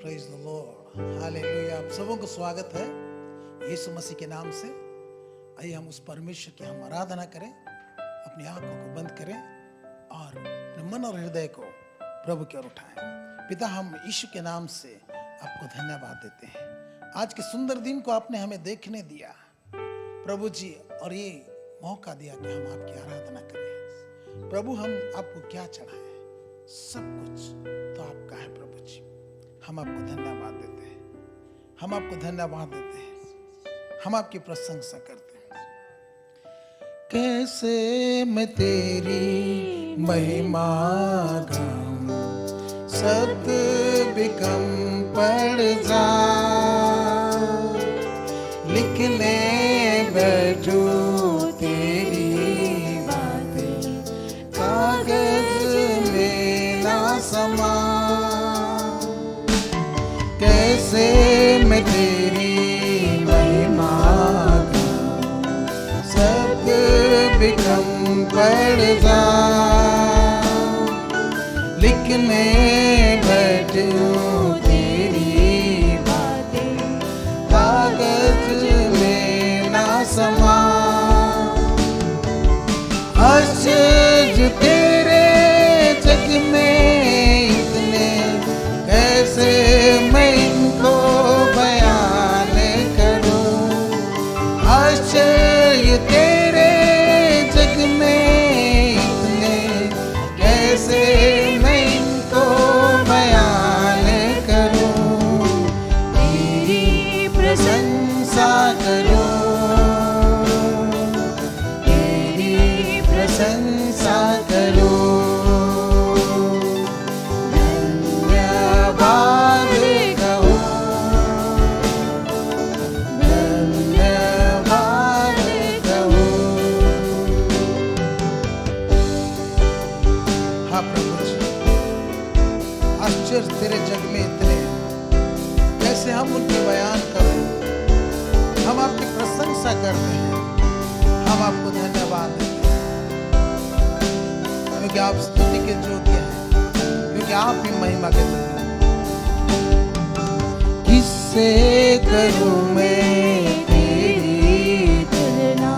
Praise the Lord, hallelujah. आप सबों को स्वागत है यीशु मसीह के नाम से। आइए हम उस परमेश्वर की हम आराधना करें, अपनी आंखों को बंद करें और अपने मन और हृदय को प्रभु की ओर उठाएं। पिता, हम यीशु के नाम से आपको धन्यवाद देते हैं। आज के सुंदर दिन को आपने हमें देखने दिया प्रभु जी, और ये मौका दिया कि हम आपकी आराधना करें। प्रभु, हम आपको क्या चढ़ाएं? सब कुछ तो आपका है प्रभु जी। हम आपको धन्यवाद देते हैं, हम आपको धन्यवाद देते हैं, हम आपकी प्रशंसा करते हैं। कैसे मैं तेरी महिमा गाऊं, सब बिकम पड़ जा, लिखने बैठू तेरी बातें कागज में ना समा। कैसे मैं तेरी महिमा गाऊं, सब बिकम पड़ जा, लिखने बैठूं तेरी बातें कागज में ना समा। आश्चर्य तेरे जग में इतने, कैसे मैं इनको बयान करूं। आश्चर्य तेरे जग में इतने, कैसे मैं इनको बयान करूं। तेरी प्रशंसा करूं, तेरी प्रशंसा करूं। तेरे जग में इतने, कैसे हम उनकी बयान करें। हम आपकी प्रशंसा करते हैं, हम आपको धन्यवाद देते हैं, क्योंकि आप स्तुति के योग्य हैं, क्योंकि आप ही महिमा के योग्य हैं। किससे करूं मैं तेरी तुलना,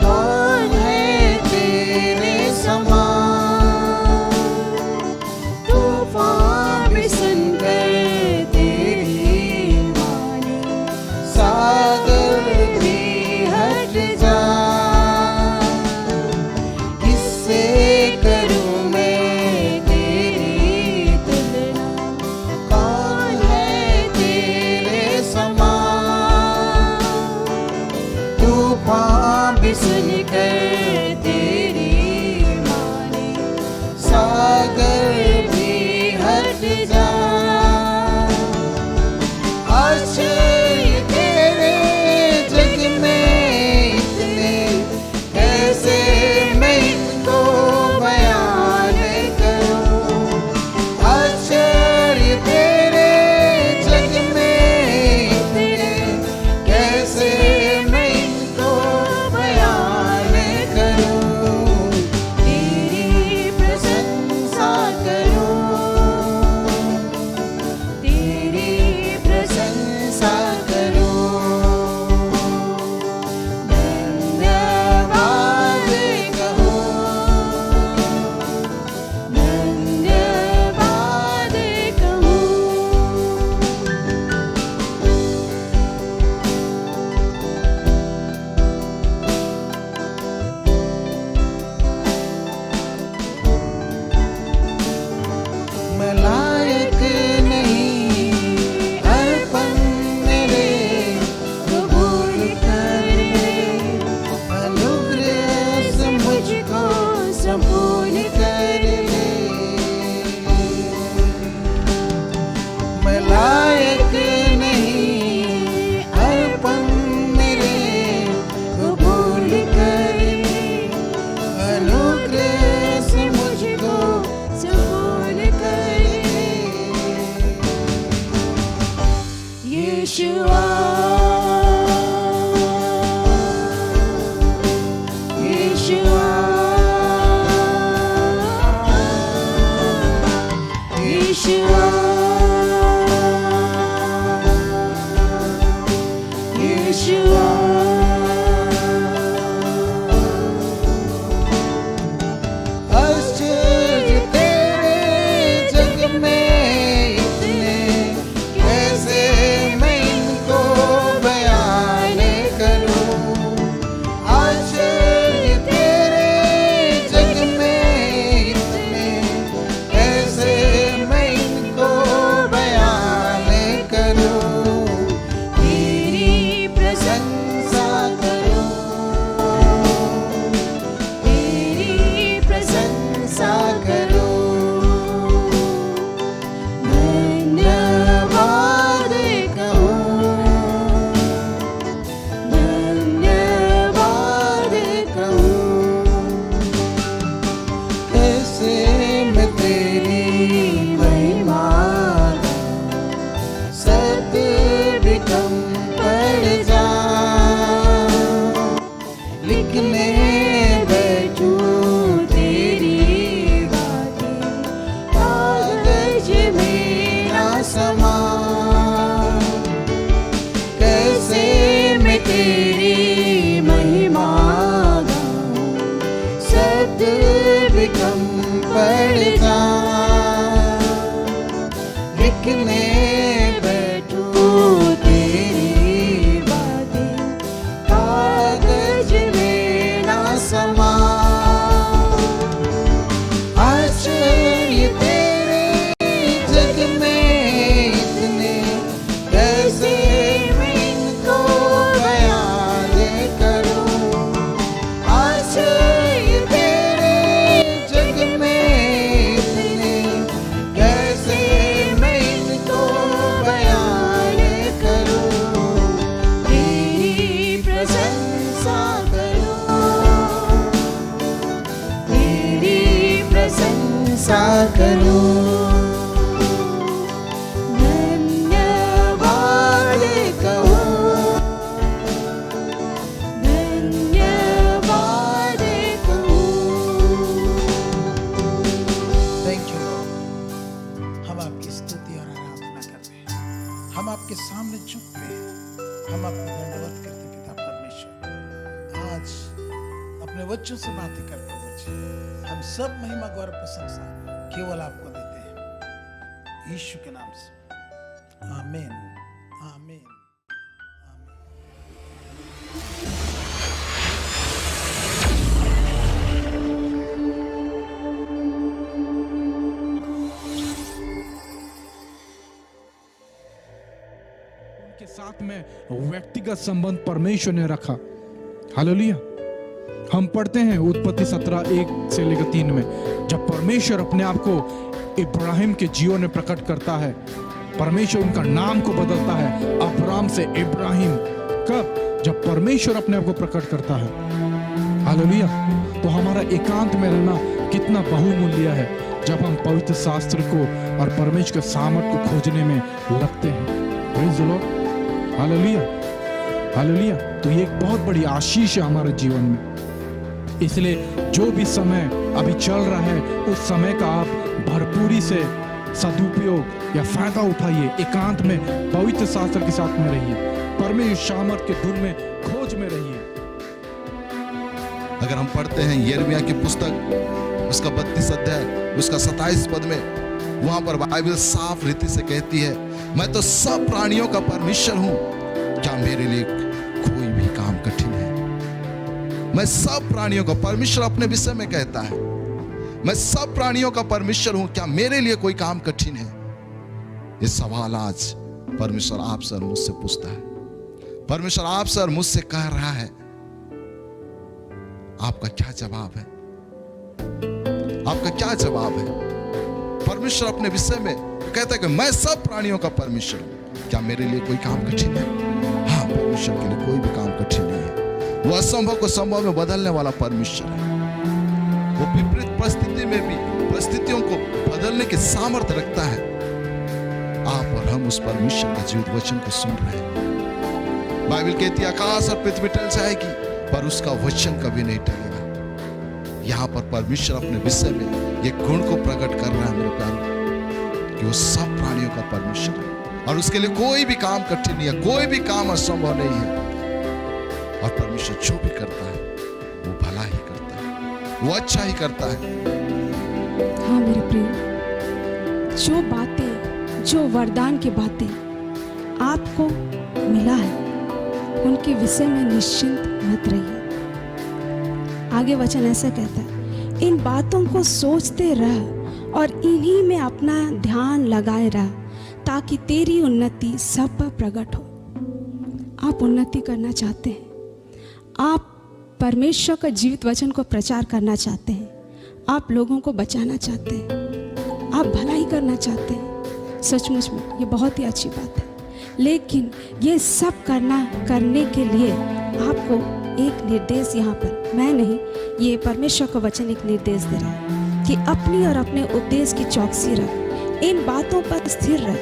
कौन है तेरे समान। सुनकर तेरी माने सागर भी हट जा। आश्चर्य तेरे जग में इतने, कैसे मैं इनको बयान करूं। आश्चर्य तेरे जग में इतने, कैसे मैं इनको Yeshua, लिखने बैठूं तेरी बातें, कागज में ना समा। आश्चर्य तेरे जग में इतने, कैसे मैं इनको बयान करूं। आश्चर्य तेरे जग में इतने, कैसे मैं इनको बयान करूं। तेरी प्रशंसा करूं, तेरी प्रशंसा करूं। धन्यवाद कहूं, धन्यवाद कहूं। Thank you Lord. हम आपकी स्तुति और आराधना करते हैं, हम आपके सामने झुकते हैं, हम आपको धन्यवाद करते हैं पिता परमेश्वर। आज अपने बच्चों से बातें करते हुए हम सब महिमा गौरव प्रशंसा केवल आपको देते हैं, यीशु के नाम से। आमीन, आमीन, आमीन। उनके साथ में व्यक्तिगत संबंध परमेश्वर ने रखा। हालेलुया। हम पढ़ते हैं उत्पत्ति 17:1-3 में, जब परमेश्वर अपने आप को इब्राहिम के जीवन में प्रकट करता है, परमेश्वर उनका नाम को बदलता है अब्राम से इब्राहिम। कब? जब परमेश्वर अपने आप को प्रकट करता है। हालेलुया। तो हमारा एकांत में रहना कितना बहुमूल्य है जब हम पवित्र शास्त्र को और परमेश्वर के सामर्थ को खोजने में लगते हैं। Praise the Lord. Hallelujah, hallelujah. तो ये एक बहुत बड़ी आशीष है हमारे जीवन में। इसलिए जो भी समय अभी चल रहा है, उस समय का आप भरपूरी से सदुपयोग या फायदा उठाइए। एकांत में पवित्र शास्त्र के साथ में रहिए, परमेश्वर सामर्थ के धुन में खोज में रहिए। अगर हम पढ़ते हैं यिर्मयाह की पुस्तक, उसका 32 अध्याय, उसका 27 पद में, वहां पर बाइबल साफ रीति से कहती है, मैं तो सब प्राणियों का परमेश्वर हूं, क्या मेरे लिए कोई भी काम कठिन है? मैं सब प्राणियों का परमेश्वर अपने विषय में कहता है, मैं सब प्राणियों का परमेश्वर हूं, क्या मेरे लिए कोई काम कठिन है? ये सवाल आज परमेश्वर आपसे और मुझसे पूछता है। परमेश्वर आपसे और मुझसे कह रहा है, आपका क्या जवाब है? आपका क्या जवाब है? परमेश्वर अपने विषय में कहता है कि मैं सब प्राणियों का परमेश्वर हूं, क्या मेरे लिए कोई काम कठिन है? हाँ, परमेश्वर के लिए कोई भी काम कठिन नहीं है। वो असंभव को संभव में बदलने वाला परमेश्वर है। वो विपरीत परिस्थिति में भी परिस्थितियों को बदलने की सामर्थ्य रखता है। आप और हम उस परमेश्वर के जीवित वचन को सुन रहे हैं। बाइबल कहती है, आकाश और पृथ्वी टल जाएगी पर उसका वचन कभी नहीं टलेगा। यहाँ पर परमेश्वर अपने विषय में एक गुण को प्रकट कर रहा है मेरे प्यारे, कि वो सब प्राणियों का परमेश्वर है और उसके लिए कोई भी काम कठिन नहीं है, कोई भी काम असंभव नहीं है। और परमेश्वर जो भी करता है वो भला ही करता है, वो अच्छा ही करता है। हाँ मेरे प्रिय, जो बातें, जो वरदान की बातें आपको मिला है, उनके विषय में निश्चिंत मत रहिए। आगे वचन ऐसा कहता है, इन बातों को सोचते रह और इन्हीं में अपना ध्यान लगाए रह, ताकि तेरी उन्नति सब पर प्रकट हो। आप उन्नति करना चाहते हैं, आप परमेश्वर का जीवित वचन को प्रचार करना चाहते हैं, आप लोगों को बचाना चाहते हैं, आप भलाई करना चाहते हैं, सचमुच में ये बहुत ही अच्छी बात है। लेकिन ये सब करने के लिए आपको एक निर्देश, यहाँ पर मैं नहीं, ये परमेश्वर का वचन एक निर्देश दे रहा है कि अपनी और अपने उपदेश की चौकसी रख, इन बातों पर स्थिर रह,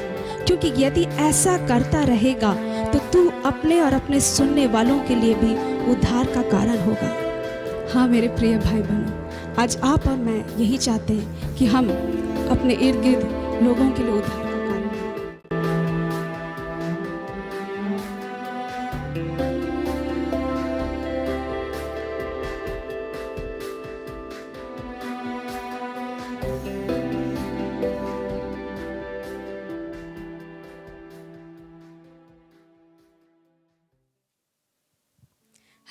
क्योंकि यदि ऐसा करता रहेगा तो तू अपने और अपने सुनने वालों के लिए भी उद्धार का कारण होगा। हाँ मेरे प्रिय भाई बहनों, आज आप और मैं यही चाहते हैं कि हम अपने इर्द गिर्द लोगों के लिए उद्धार का कारण बनें।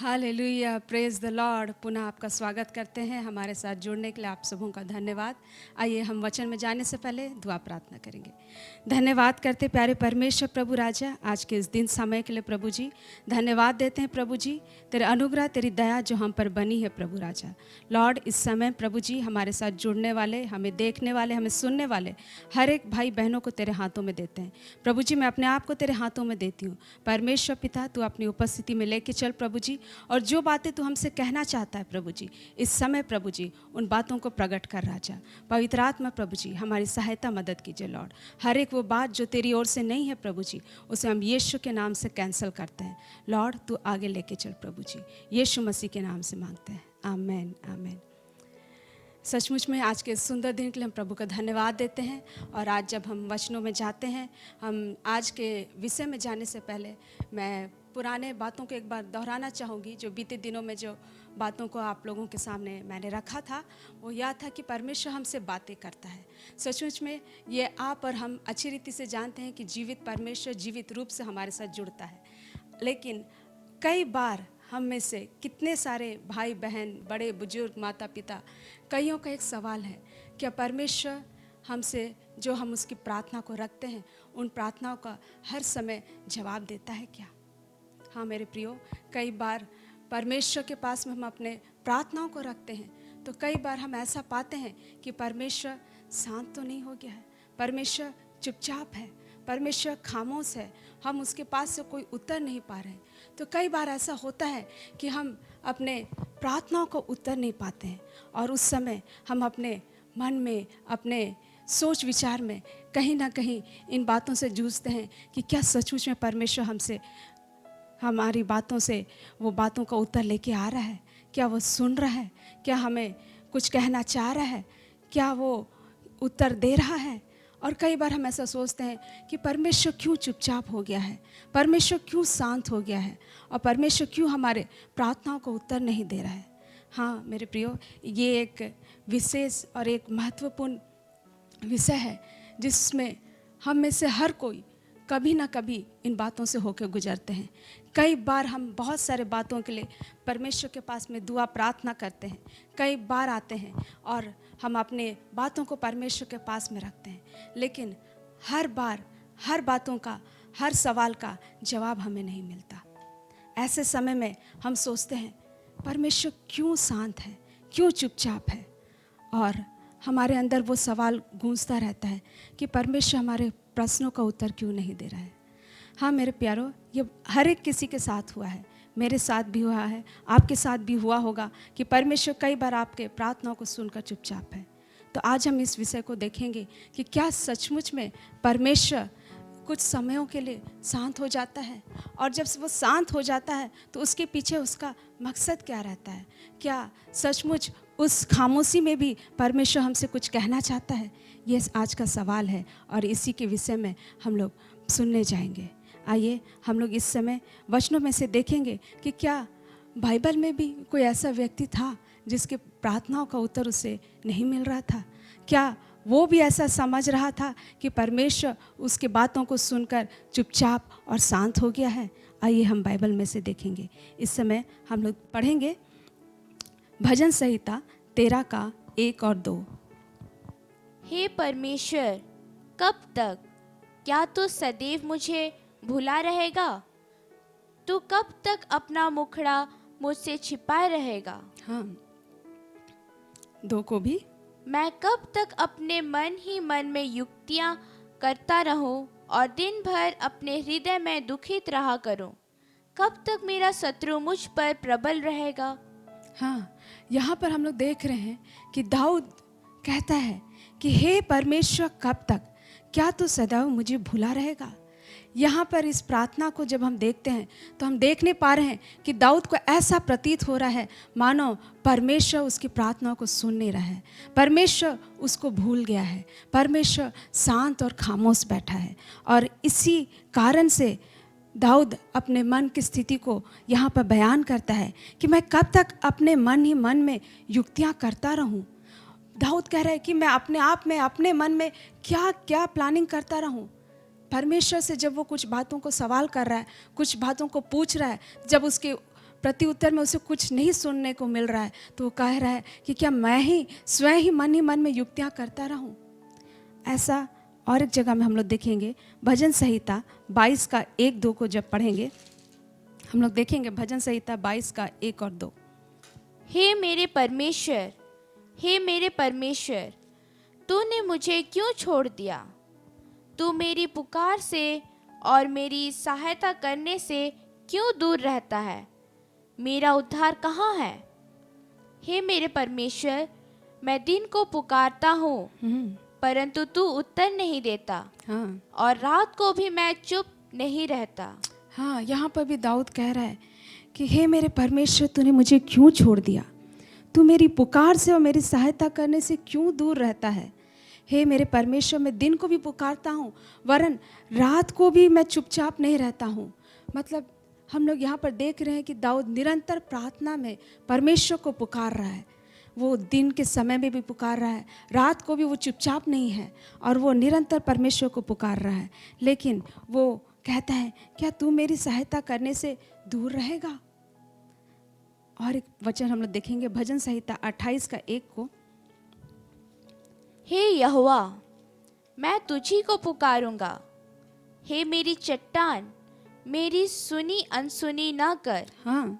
Hallelujah, praise the Lord. पुनः आपका स्वागत करते हैं। हमारे साथ जुड़ने के लिए आप सबों का धन्यवाद। आइए हम वचन में जाने से पहले दुआ प्रार्थना करेंगे। धन्यवाद करते प्यारे परमेश्वर प्रभु राजा, आज के इस दिन समय के लिए प्रभु जी धन्यवाद देते हैं प्रभु जी। तेरे अनुग्रह तेरी दया जो हम पर बनी है प्रभु राजा। लॉर्ड, इस समय प्रभु जी हमारे साथ जुड़ने वाले, हमें देखने वाले, हमें सुनने वाले हर एक भाई बहनों को तेरे हाथों में देते हैं प्रभु जी। मैं अपने आप को तेरे हाथों में देती हूँ परमेश्वर पिता, तू अपनी उपस्थिति में लेके चल प्रभु जी। और जो बातें तू हमसे कहना चाहता है प्रभु जी, इस समय प्रभु जी उन बातों को प्रकट कर राजा। पवित्र आत्मा प्रभु जी हमारी सहायता मदद कीजिए लॉर्ड। हर एक वो बात जो तेरी ओर से नहीं है प्रभु जी, उसे हम यीशु के नाम से कैंसिल करते हैं लॉर्ड। तू आगे लेके चल प्रभु जी, यीशु मसीह के नाम से मांगते हैं, आमेन आमेन। सचमुच में आज के सुंदर दिन के लिए हम प्रभु का धन्यवाद देते हैं। और आज जब हम वचनों में जाते हैं, हम आज के विषय में जाने से पहले मैं पुराने बातों को एक बार दोहराना चाहूँगी। जो बीते दिनों में जो बातों को आप लोगों के सामने मैंने रखा था, वो यह था कि परमेश्वर हमसे बातें करता है। सचमुच में ये आप और हम अच्छी रीति से जानते हैं कि जीवित परमेश्वर जीवित रूप से हमारे साथ जुड़ता है। लेकिन कई बार हम में से कितने सारे भाई बहन, बड़े बुजुर्ग, माता पिता, कईयों का एक सवाल है, क्या परमेश्वर हमसे जो हम उसकी प्रार्थना को रखते हैं, उन प्रार्थनाओं का हर समय जवाब देता है क्या? हाँ मेरे प्रियो, कई बार परमेश्वर के पास में हम अपने प्रार्थनाओं को रखते हैं तो कई बार हम ऐसा पाते हैं कि परमेश्वर शांत तो नहीं हो गया है, परमेश्वर चुपचाप है, परमेश्वर खामोश है, हम उसके पास से कोई उत्तर नहीं पा रहे हैं। तो कई बार ऐसा होता है कि हम अपने प्रार्थनाओं को उत्तर नहीं पाते हैं और उस समय हम अपने मन में, अपने सोच विचार में कहीं ना कहीं इन बातों से जूझते हैं कि क्या सचमुच में परमेश्वर हमसे, हमारी बातों से वो बातों का उत्तर लेके आ रहा है? क्या वो सुन रहा है? क्या हमें कुछ कहना चाह रहा है? क्या वो उत्तर दे रहा है? और कई बार हम ऐसा सोचते हैं कि परमेश्वर क्यों चुपचाप हो गया है, परमेश्वर क्यों शांत हो गया है और परमेश्वर क्यों हमारे प्रार्थनाओं को उत्तर नहीं दे रहा है। हाँ मेरे प्रियो, ये एक विशेष और एक महत्वपूर्ण विषय है जिसमें हम में से हर कोई कभी ना कभी इन बातों से होकर गुजरते हैं। कई बार हम बहुत सारे बातों के लिए परमेश्वर के पास में दुआ प्रार्थना करते हैं, कई बार आते हैं और हम अपने बातों को परमेश्वर के पास में रखते हैं, लेकिन हर बार हर बातों का, हर सवाल का जवाब हमें नहीं मिलता। ऐसे समय में हम सोचते हैं परमेश्वर क्यों शांत है, क्यों चुपचाप है, और हमारे अंदर वो सवाल गूंजता रहता है कि परमेश्वर हमारे प्रश्नों का उत्तर क्यों नहीं दे रहा है। हाँ मेरे प्यारो, ये हर एक किसी के साथ हुआ है, मेरे साथ भी हुआ है, आपके साथ भी हुआ होगा कि परमेश्वर कई बार आपके प्रार्थनाओं को सुनकर चुपचाप है। तो आज हम इस विषय को देखेंगे कि क्या सचमुच में परमेश्वर कुछ समयों के लिए शांत हो जाता है, और जब वो शांत हो जाता है तो उसके पीछे उसका मकसद क्या रहता है? क्या सचमुच उस खामोशी में भी परमेश्वर हमसे कुछ कहना चाहता है? ये आज का सवाल है और इसी के विषय में हम लोग सुनने जाएंगे। आइए हम लोग इस समय वचनों में से देखेंगे कि क्या बाइबल में भी कोई ऐसा व्यक्ति था जिसके प्रार्थनाओं का उत्तर उसे नहीं मिल रहा था? क्या वो भी ऐसा समझ रहा था कि परमेश्वर उसके बातों को सुनकर चुपचाप और शांत हो गया है? आइए हम बाइबल में से देखेंगे। इस समय हम लोग पढ़ेंगे भजन संहिता 13 का 1 और 2। हे परमेश्वर, कब तक? क्या तू सदैव मुझे भुला रहेगा? तू कब तक अपना मुखड़ा मुझसे छिपाए रहेगा? हाँ, 2 को भी। मैं कब तक अपने मन ही मन में युक्तियां करता रहूं और दिन भर अपने हृदय में दुखित रहा करूं? कब तक मेरा शत्रु मुझ पर प्रबल रहेगा? हाँ, यहाँ पर हम लोग देख रहे हैं कि दाऊद कहता है कि हे परमेश्वर, कब तक? क्या तू सदैव मुझे भुला रहेगा? यहाँ पर इस प्रार्थना को जब हम देखते हैं तो हम देखने पा रहे हैं कि दाऊद को ऐसा प्रतीत हो रहा है मानो परमेश्वर उसकी प्रार्थनाओं को सुन नहीं रहा है, परमेश्वर उसको भूल गया है, परमेश्वर शांत और खामोश बैठा है। और इसी कारण से दाऊद अपने मन की स्थिति को यहाँ पर बयान करता है कि मैं कब तक अपने मन ही मन में युक्तियाँ करता रहूँ। दाऊद कह रहा है कि मैं अपने आप में, अपने मन में क्या क्या प्लानिंग करता रहूँ। परमेश्वर से जब वो कुछ बातों को सवाल कर रहा है, कुछ बातों को पूछ रहा है, जब उसके प्रति उत्तर में उसे कुछ नहीं सुनने को मिल रहा है, तो वो कह रहा है कि क्या मैं ही स्वयं ही मन में युक्तियाँ करता रहूं। ऐसा और एक जगह में हम लोग देखेंगे, भजन संहिता 22 का 1-2 को जब पढ़ेंगे, हम लोग देखेंगे भजन संहिता 22 का 1 और 2। हे मेरे परमेश्वर, हे मेरे परमेश्वर, तूने मुझे क्यों छोड़ दिया? तू मेरी पुकार से और मेरी सहायता करने से क्यों दूर रहता है? मेरा उद्धार कहाँ है? हे मेरे परमेश्वर, मैं दिन को पुकारता हूँ, परंतु तू उत्तर नहीं देता, हाँ और रात को भी मैं चुप नहीं रहता। हाँ, यहाँ पर भी दाऊद कह रहा है कि हे मेरे परमेश्वर, तूने मुझे क्यों छोड़ दिया? तू मेरी पुकार से और मेरी सहायता करने से क्यों दूर रहता है? हे मेरे परमेश्वर, मैं दिन को भी पुकारता हूँ, वरन रात को भी मैं चुपचाप नहीं रहता हूँ। मतलब हम लोग यहाँ पर देख रहे हैं कि दाऊद निरंतर प्रार्थना में परमेश्वर को पुकार रहा है। वो दिन के समय में भी पुकार रहा है, रात को भी वो चुपचाप नहीं है, और वो निरंतर परमेश्वर को पुकार रहा है। लेकिन वो कहता है, क्या तू मेरी सहायता करने से दूर रहेगा? और एक वचन हम लोग देखेंगे भजन संहिता 28 का 1 को। हे यहोवा, मैं तुझी को पुकारूंगा। हे मेरी चट्टान, मेरी सुनी अनसुनी ना कर। हाँ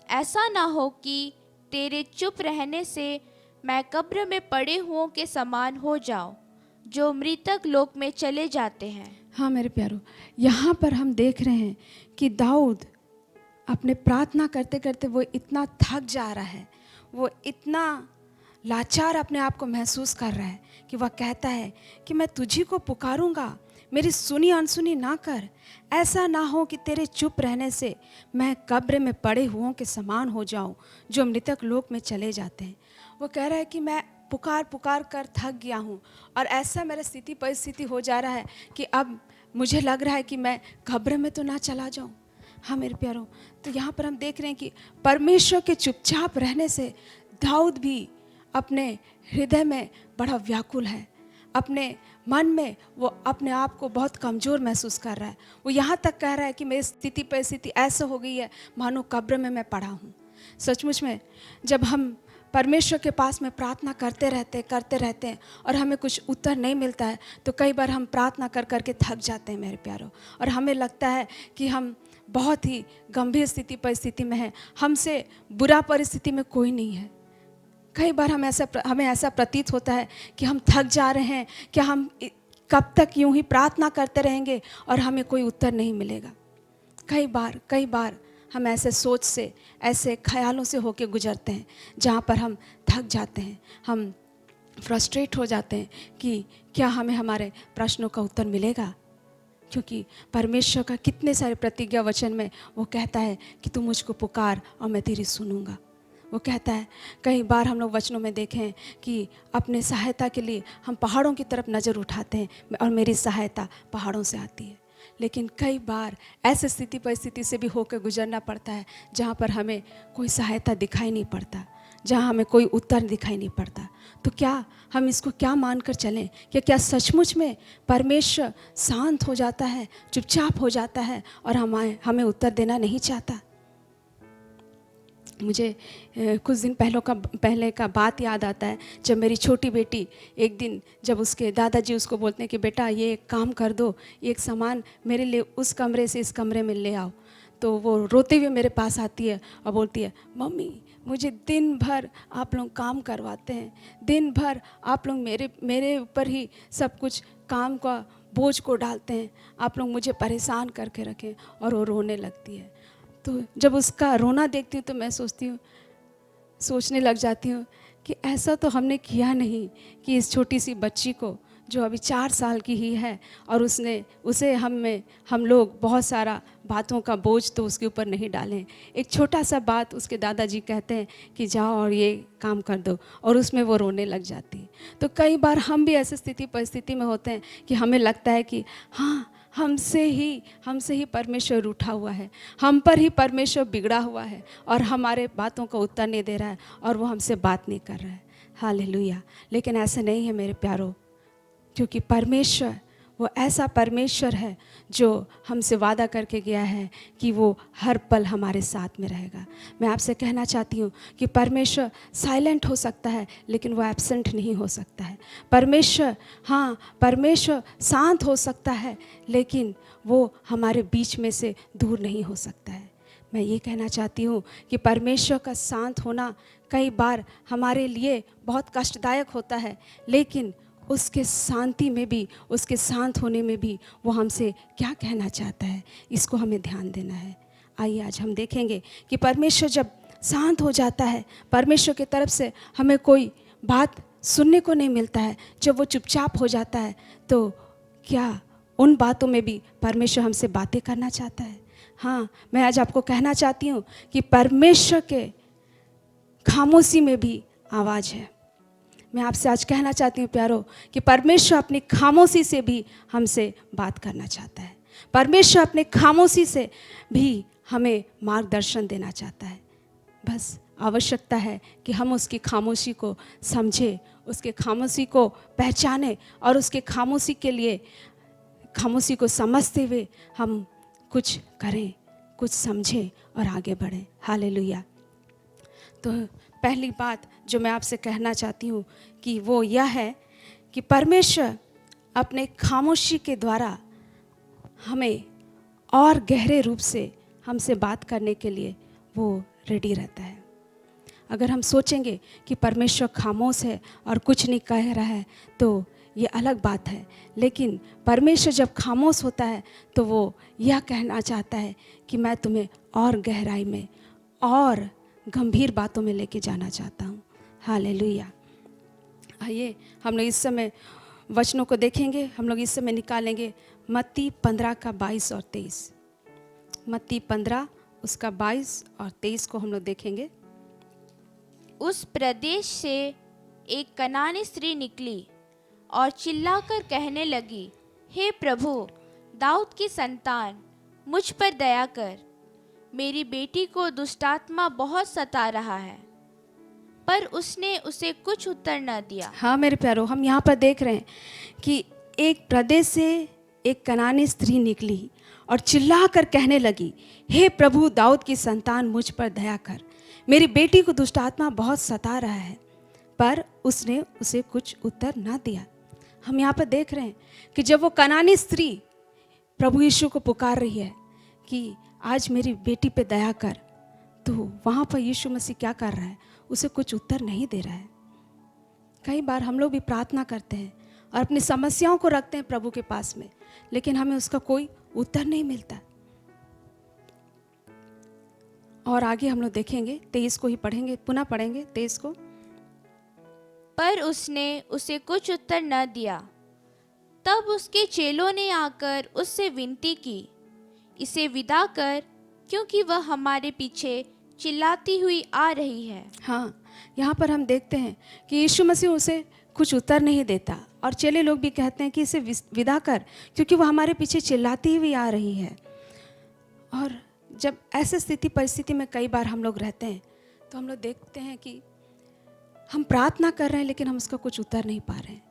ऐसा ना हो कि तेरे चुप रहने से मैं कब्र में पड़े हुओं के समान हो जाऊं, जो मृतक लोक में चले जाते हैं। हाँ मेरे प्यारो, यहाँ पर हम देख रहे हैं कि दाऊद अपने प्रार्थना करते करते वो इतना थक जा रहा है, वो इतना लाचार अपने आप को महसूस कर रहा है कि वह कहता है कि मैं तुझी को पुकारूंगा, मेरी सुनी अनसुनी ना कर। ऐसा ना हो कि तेरे चुप रहने से मैं कब्र में पड़े हुओं के समान हो जाऊं, जो मृतक लोक में चले जाते हैं। वो कह रहा है कि मैं पुकार पुकार कर थक गया हूँ, और ऐसा मेरा स्थिति परिस्थिति हो जा रहा है कि अब मुझे लग रहा है कि मैं कब्र में तो ना चला जाऊँ। हाँ मेरे प्यारों, तो यहाँ पर हम देख रहे हैं कि परमेश्वर के चुपचाप रहने से दाऊद भी अपने हृदय में बड़ा व्याकुल है, अपने मन में वो अपने आप को बहुत कमज़ोर महसूस कर रहा है। वो यहाँ तक कह रहा है कि मेरी स्थिति परिस्थिति ऐसा हो गई है मानो कब्र में मैं पड़ा हूँ। सचमुच में जब हम परमेश्वर के पास में प्रार्थना करते रहते हैं और हमें कुछ उत्तर नहीं मिलता है, तो कई बार हम प्रार्थना कर करके थक जाते हैं मेरे प्यारों, और हमें लगता है कि हम बहुत ही गंभीर स्थिति परिस्थिति में हैं, हमसे बुरा परिस्थिति में कोई नहीं है। कई बार हमें ऐसा प्रतीत होता है कि हम थक जा रहे हैं, कि हम कब तक यूं ही प्रार्थना करते रहेंगे और हमें कोई उत्तर नहीं मिलेगा। कई बार हम ऐसे सोच से, ऐसे ख्यालों से होके गुजरते हैं जहाँ पर हम थक जाते हैं, हम फ्रस्ट्रेट हो जाते हैं कि क्या हमें हमारे प्रश्नों का उत्तर मिलेगा। क्योंकि परमेश्वर का कितने सारे प्रतिज्ञा वचन में वो कहता है कि तू मुझको पुकार और मैं तेरी सुनूंगा। वो कहता है, कई बार हम लोग वचनों में देखें कि अपने सहायता के लिए हम पहाड़ों की तरफ नज़र उठाते हैं और मेरी सहायता पहाड़ों से आती है। लेकिन कई बार ऐसी स्थिति परिस्थिति से भी होकर गुजरना पड़ता है जहाँ पर हमें कोई सहायता दिखाई नहीं पड़ता, जहाँ हमें कोई उत्तर दिखाई नहीं पड़ता। तो क्या हम इसको क्या मानकर चलें कि क्या सचमुच में परमेश्वर शांत हो जाता है, चुपचाप हो जाता है और हमें उत्तर देना नहीं चाहता? मुझे कुछ दिन पहले का बात याद आता है, जब मेरी छोटी बेटी एक दिन, जब उसके दादाजी उसको बोलते हैं कि बेटा ये एक काम कर दो, एक सामान मेरे लिए उस कमरे से इस कमरे में ले आओ, तो वो रोते हुए मेरे पास आती है और बोलती है, मम्मी मुझे दिन भर आप लोग काम करवाते हैं, दिन भर आप लोग मेरे ऊपर ही सब कुछ काम का बोझ को डालते हैं, आप लोग मुझे परेशान करके रखें। और वो रोने लगती है। तो जब उसका रोना देखती हूँ तो मैं सोचने लग जाती हूँ कि ऐसा तो हमने किया नहीं कि इस छोटी सी बच्ची को, जो अभी 4 साल की ही है, और उसे हम लोग बहुत सारा बातों का बोझ तो उसके ऊपर नहीं डालें। एक छोटा सा बात उसके दादाजी कहते हैं कि जाओ और ये काम कर दो, और उसमें वो रोने लग जाती है। तो कई बार हम भी ऐसी स्थिति परिस्थिति में होते हैं कि हमें लगता है कि हाँ, हमसे ही परमेश्वर रूठा हुआ है, हम पर ही परमेश्वर बिगड़ा हुआ है और हमारे बातों का उत्तर नहीं दे रहा है और वो हमसे बात नहीं कर रहा है। हालेलुया। लेकिन ऐसा नहीं है मेरे प्यारों, क्योंकि परमेश्वर वो ऐसा परमेश्वर है जो हमसे वादा करके गया है कि वो हर पल हमारे साथ में रहेगा। मैं आपसे कहना चाहती हूँ कि परमेश्वर साइलेंट हो सकता है लेकिन वो एब्सेंट नहीं हो सकता है। परमेश्वर शांत हो सकता है लेकिन वो हमारे बीच में से दूर नहीं हो सकता है। मैं ये कहना चाहती हूँ कि परमेश्वर का शांत होना कई बार हमारे लिए बहुत कष्टदायक होता है, लेकिन उसके शांति में भी, उसके शांत होने में भी वो हमसे क्या कहना चाहता है, इसको हमें ध्यान देना है। आइए आज हम देखेंगे कि परमेश्वर जब शांत हो जाता है, परमेश्वर की तरफ से हमें कोई बात सुनने को नहीं मिलता है, जब वो चुपचाप हो जाता है, तो क्या उन बातों में भी परमेश्वर हमसे बातें करना चाहता है? हाँ, मैं आज आपको कहना चाहती हूँ कि परमेश्वर के खामोशी में भी आवाज़ है। मैं आपसे आज कहना चाहती हूँ प्यारो कि परमेश्वर अपनी खामोशी से भी हमसे बात करना चाहता है। परमेश्वर अपने खामोशी से भी हमें मार्गदर्शन देना चाहता है। बस आवश्यकता है कि हम उसकी खामोशी को समझें, उसके खामोशी को पहचानें और उसके खामोशी के लिए, खामोशी को समझते हुए हम कुछ करें, कुछ समझें और आगे बढ़ें। हालेलुया। तो पहली बात जो मैं आपसे कहना चाहती हूँ कि वो यह है कि परमेश्वर अपने खामोशी के द्वारा हमें और गहरे रूप से हमसे बात करने के लिए वो रेडी रहता है। अगर हम सोचेंगे कि परमेश्वर खामोश है और कुछ नहीं कह रहा है तो ये अलग बात है, लेकिन परमेश्वर जब खामोश होता है तो वो यह कहना चाहता है कि मैं तुम्हें और गहराई में और गंभीर बातों में लेके जाना चाहता हूँ। हालेलुया। आइए हम लोग इस समय वचनों को देखेंगे। हम लोग इस समय निकालेंगे मत्ती 15 का 22 और 23। मत्ती 15 उसका 22 और 23 को हम लोग देखेंगे। उस प्रदेश से एक कनानी स्त्री निकली और चिल्लाकर कहने लगी, हे प्रभु, दाऊद की संतान, मुझ पर दया कर, मेरी बेटी को दुष्टात्मा बहुत सता रहा है। पर उसने उसे कुछ उत्तर न दिया। हाँ मेरे प्यारो, हम यहाँ पर देख रहे हैं कि एक प्रदेश से एक कनानी स्त्री निकली और चिल्लाकर कहने लगी, हे प्रभु, दाऊद की संतान, मुझ पर दया कर, मेरी बेटी को दुष्टात्मा बहुत सता रहा है। पर उसने उसे कुछ उत्तर न दिया। हम यहाँ पर देख रहे हैं कि जब वो कनानी स्त्री प्रभु यीशु को पुकार रही है कि आज मेरी बेटी पे दया कर, तो वहाँ पर यीशु मसीह क्या कर रहा है? उसे कुछ उत्तर नहीं दे रहा है। कई बार हम लोग भी प्रार्थना करते हैं और अपनी समस्याओं को रखते हैं प्रभु के पास में, लेकिन हमें उसका कोई उत्तर नहीं मिलता। और आगे हम लोग देखेंगे, 23 को ही पढ़ेंगे, पुनः पढ़ेंगे 23 को। पर उसने उसे कुछ उत्तर न दिया। तब उसके चेलों ने आकर उससे विनती की, इसे विदा कर, क्योंकि वह हमारे पीछे चिल्लाती हुई आ रही है। हाँ, यहाँ पर हम देखते हैं कि यीशु मसीह उसे कुछ उत्तर नहीं देता और चेले लोग भी कहते हैं कि इसे विदा कर, क्योंकि वह हमारे पीछे चिल्लाती हुई आ रही है। और जब ऐसे स्थिति परिस्थिति में कई बार हम लोग रहते हैं तो हम लोग देखते हैं कि हम प्रार्थना कर रहे हैं लेकिन हम उसका कुछ उत्तर नहीं पा रहे हैं।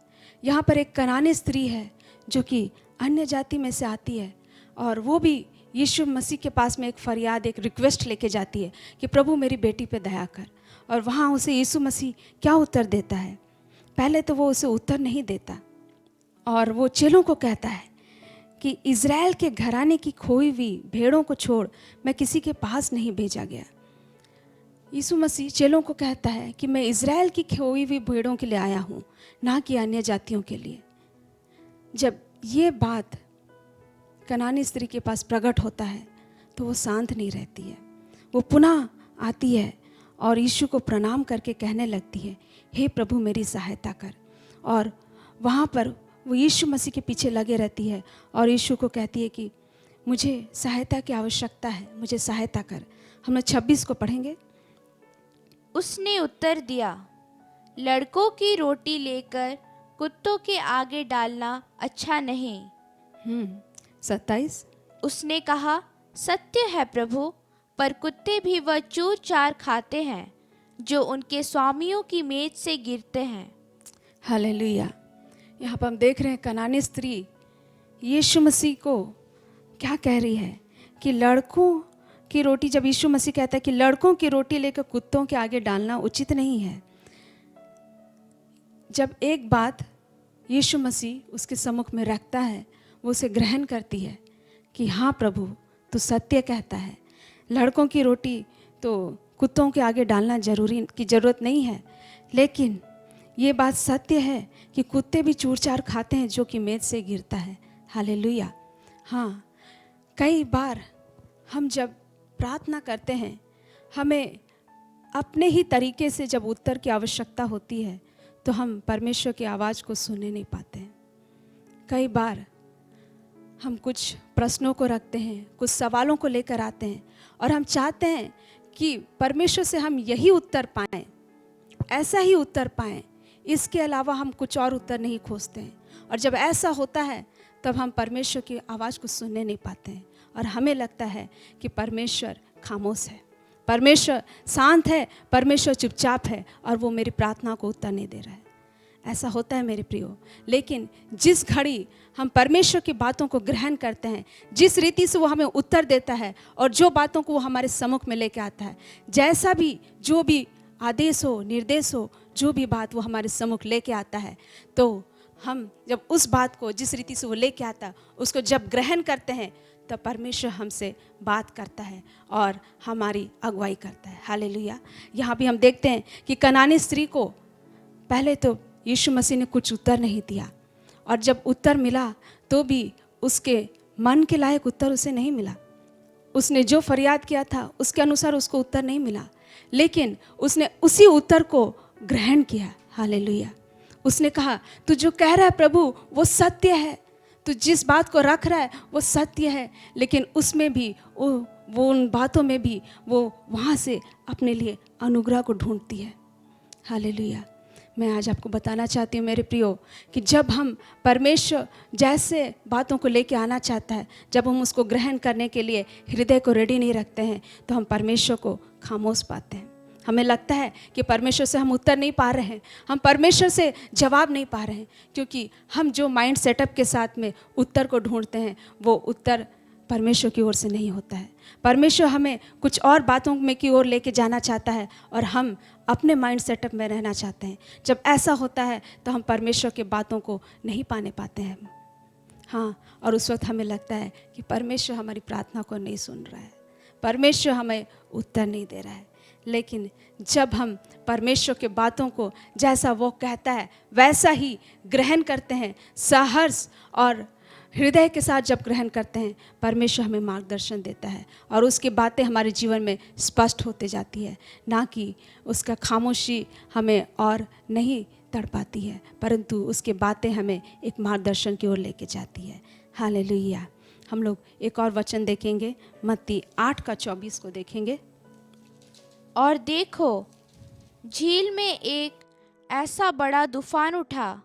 यहाँ पर एक कनानी स्त्री है जो कि अन्य जाति में से आती है और वो भी यीशु मसीह के पास में एक फरियाद, एक रिक्वेस्ट लेके जाती है कि प्रभु मेरी बेटी पे दया कर। और वहाँ उसे यीशु मसीह क्या उत्तर देता है? पहले तो वो उसे उत्तर नहीं देता और वो चेलों को कहता है कि इज़राइल के घराने की खोई हुई भेड़ों को छोड़ मैं किसी के पास नहीं भेजा गया। यीशु मसीह चेलों को कहता है कि मैं इज़राइल की खोई हुई भेड़ों के लिए आया हूँ, ना कि अन्य जातियों के लिए। जब ये बात कनानी स्त्री के पास प्रकट होता है तो वो शांत नहीं रहती है। वो पुनः आती है और यीशु को प्रणाम करके कहने लगती है, हे प्रभु मेरी सहायता कर। और वहाँ पर वो यीशु मसीह के पीछे लगे रहती है और यीशु को कहती है कि मुझे सहायता की आवश्यकता है, मुझे सहायता कर। हम लोग 26 को पढ़ेंगे। उसने उत्तर दिया, लड़कों की रोटी लेकर कुत्तों के आगे डालना अच्छा नहीं। 27। उसने कहा, सत्य है प्रभु, पर कुत्ते भी वह चूर चार खाते हैं जो उनके स्वामियों की मेज से गिरते हैं। हालेलुया। यहाँ पर हम देख रहे हैं कनानी स्त्री यीशु मसीह को क्या कह रही है कि लड़कों की रोटी, जब यीशु मसीह कहता है कि लड़कों की रोटी लेकर कुत्तों के आगे डालना उचित नहीं है, जब एक बात यीशु मसीह उसके सम्मुख में रखता है, वो उसे ग्रहण करती है कि हाँ प्रभु, तू सत्य कहता है, लड़कों की रोटी तो कुत्तों के आगे डालना जरूरी की ज़रूरत नहीं है, लेकिन ये बात सत्य है कि कुत्ते भी चूर चार खाते हैं जो कि मेज से गिरता है। हालेलुया। हाँ, कई बार हम जब प्रार्थना करते हैं, हमें अपने ही तरीके से जब उत्तर की आवश्यकता होती है तो हम परमेश्वर की आवाज़ को सुनने नहीं पाते हैं। कई बार हम कुछ प्रश्नों को रखते हैं, कुछ सवालों को लेकर आते हैं और हम चाहते हैं कि परमेश्वर से हम यही उत्तर पाएं, ऐसा ही उत्तर पाएं, इसके अलावा हम कुछ और उत्तर नहीं खोजते हैं। और जब ऐसा होता है तब हम परमेश्वर की आवाज़ को सुनने नहीं पाते हैं और हमें लगता है कि परमेश्वर खामोश है, परमेश्वर शांत है, परमेश्वर चुपचाप है और वो मेरी प्रार्थना को उत्तर नहीं दे रहा है। ऐसा होता है मेरे प्रियो। लेकिन जिस घड़ी हम परमेश्वर की बातों को ग्रहण करते हैं, जिस रीति से वो हमें उत्तर देता है और जो बातों को वो हमारे सम्मुख में लेके आता है, जैसा भी जो भी आदेश हो, निर्देश हो, जो भी बात वो हमारे सम्मुख लेके आता है, तो हम जब उस बात को जिस रीति से वो लेके आता है उसको जब ग्रहण करते हैं तब परमेश्वर हमसे बात करता है और हमारी अगुवाई करता है। हालेलुया। यहाँ भी हम देखते हैं कि कनानी स्त्री को पहले तो यीशु मसीह ने कुछ उत्तर नहीं दिया और जब उत्तर मिला तो भी उसके मन के लायक उत्तर उसे नहीं मिला। उसने जो फरियाद किया था उसके अनुसार उसको उत्तर नहीं मिला, लेकिन उसने उसी उत्तर को ग्रहण किया। हालेलुया। उसने कहा, तू जो कह रहा है प्रभु वो सत्य है, तू जिस बात को रख रहा है वो सत्य है, लेकिन उसमें भी वो उन बातों में भी वो वहाँ से अपने लिए अनुग्रह को ढूंढती है। हालेलुया। मैं आज आपको बताना चाहती हूँ मेरे प्रियो कि जब हम परमेश्वर जैसे बातों को लेके आना चाहता है, जब हम उसको ग्रहण करने के लिए हृदय को रेडी नहीं रखते हैं तो हम परमेश्वर को खामोश पाते हैं। हमें लगता है कि परमेश्वर से हम उत्तर नहीं पा रहे हैं, हम परमेश्वर से जवाब नहीं पा रहे हैं, क्योंकि हम जो माइंड सेटअप के साथ में उत्तर को ढूंढते हैं वो उत्तर परमेश्वर की ओर से नहीं होता है। परमेश्वर हमें कुछ और बातों में की ओर लेके जाना चाहता है और हम अपने माइंड सेटअप में रहना चाहते हैं। जब ऐसा होता है तो हम परमेश्वर की बातों को नहीं पाने पाते हैं। हाँ, और उस वक्त हमें लगता है कि परमेश्वर हमारी प्रार्थना को नहीं सुन रहा है, परमेश्वर हमें उत्तर नहीं दे रहा है। लेकिन जब हम परमेश्वर के बातों को जैसा वो कहता है वैसा ही ग्रहण करते हैं, सहर्ष और हृदय के साथ जब ग्रहण करते हैं, परमेश्वर हमें मार्गदर्शन देता है और उसकी बातें हमारे जीवन में स्पष्ट होते जाती है, ना कि उसका खामोशी हमें और नहीं तड़पाती है, परंतु उसकी बातें हमें एक मार्गदर्शन की ओर लेके जाती है। हालेलुया। हम लोग एक और वचन देखेंगे, मत्ती 8:24 को देखेंगे। और देखो, झील में एक ऐसा बड़ा तूफान उठा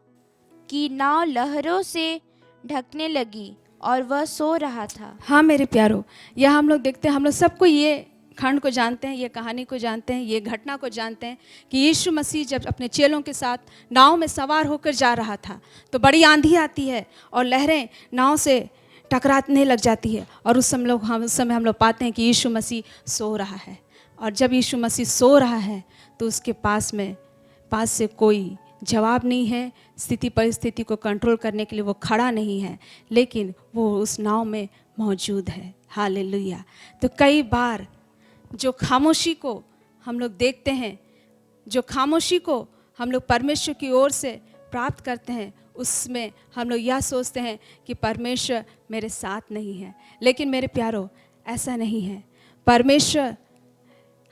कि नाव लहरों से ढकने लगी और वह सो रहा था। हाँ मेरे प्यारो, यह हम लोग देखते हैं, हम लोग सबको ये खंड को जानते हैं, ये कहानी को जानते हैं, ये घटना को जानते हैं कि यीशु मसीह जब अपने चेलों के साथ नाव में सवार होकर जा रहा था तो बड़ी आंधी आती है और लहरें नाव से टकराने लग जाती है और उस समय हम लोग पाते हैं कि यीशु मसीह सो रहा है। और जब यीशु मसीह सो रहा है तो उसके पास से कोई जवाब नहीं है, स्थिति परिस्थिति को कंट्रोल करने के लिए वो खड़ा नहीं है, लेकिन वो उस नाव में मौजूद है। हालेलुया। तो कई बार जो खामोशी को हम लोग देखते हैं, जो खामोशी को हम लोग परमेश्वर की ओर से प्राप्त करते हैं, उसमें हम लोग यह सोचते हैं कि परमेश्वर मेरे साथ नहीं है। लेकिन मेरे प्यारो, ऐसा नहीं है। परमेश्वर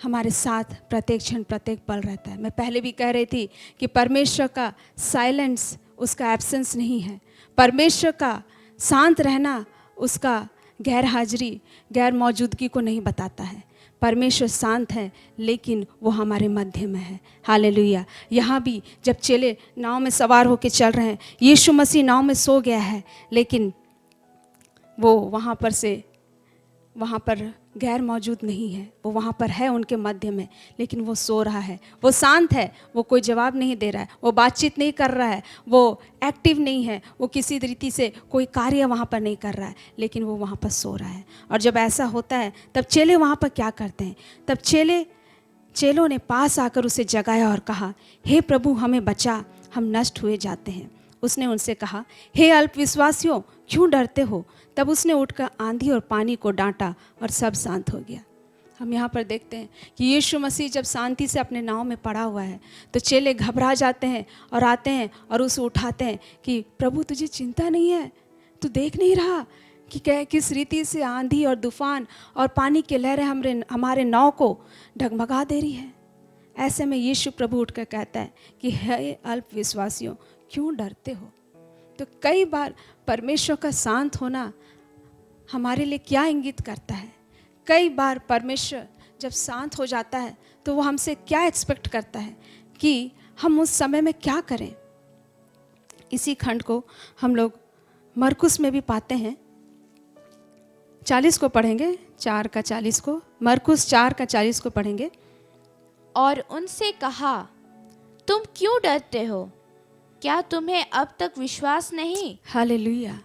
हमारे साथ प्रत्येक क्षण प्रत्येक पल रहता है। मैं पहले भी कह रही थी कि परमेश्वर का साइलेंस उसका एब्सेंस नहीं है, परमेश्वर का शांत रहना उसका गैर हाजिरी, गैर मौजूदगी को नहीं बताता है। परमेश्वर शांत है लेकिन वो हमारे मध्य में है। हालेलुया। यहाँ भी जब चेले नाव में सवार होकर चल रहे हैं, यीशु मसीह नाव में सो गया है, लेकिन वो वहाँ पर गैर मौजूद नहीं है, वो वहाँ पर है उनके मध्य में, लेकिन वो सो रहा है, वो शांत है, वो कोई जवाब नहीं दे रहा है, वो बातचीत नहीं कर रहा है, वो एक्टिव नहीं है, वो किसी रीति से कोई कार्य वहाँ पर नहीं कर रहा है, लेकिन वो वहाँ पर सो रहा है। और जब ऐसा होता है तब चेले वहाँ पर क्या करते हैं? तब चेलों ने पास आकर उसे जगाया और कहा, हे प्रभु हमें बचा, हम नष्ट हुए जाते हैं। उसने उनसे कहा, हे अल्पविश्वासियों, क्यों डरते हो? तब उसने उठकर आंधी और पानी को डांटा और सब शांत हो गया। हम यहाँ पर देखते हैं कि यीशु मसीह जब शांति से अपने नाव में पड़ा हुआ है तो चेले घबरा जाते हैं और आते हैं और उसे उठाते हैं कि प्रभु तुझे चिंता नहीं है? तू देख नहीं रहा कि किस रीति से आंधी और तूफान और पानी की लहरें हमारे नाव को डगमगा दे रही है। ऐसे में यीशु प्रभु उठकर कहता है कि हे अल्पविश्वासियों, क्यों डरते हो? तो कई बार परमेश्वर का शांत होना हमारे लिए क्या इंगित करता है? कई बार परमेश्वर जब शांत हो जाता है तो वो हमसे क्या एक्सपेक्ट करता है कि हम उस समय में क्या करें? इसी खंड को हम लोग मरकुस में भी पाते हैं। 40 को पढ़ेंगे, 4 का 40 को, मरकुस 4 का 40 को पढ़ेंगे। और उनसे कहा, तुम क्यों डरते हो? क्या तुम्हें अब तक विश्वास नहीं? हालेलुया।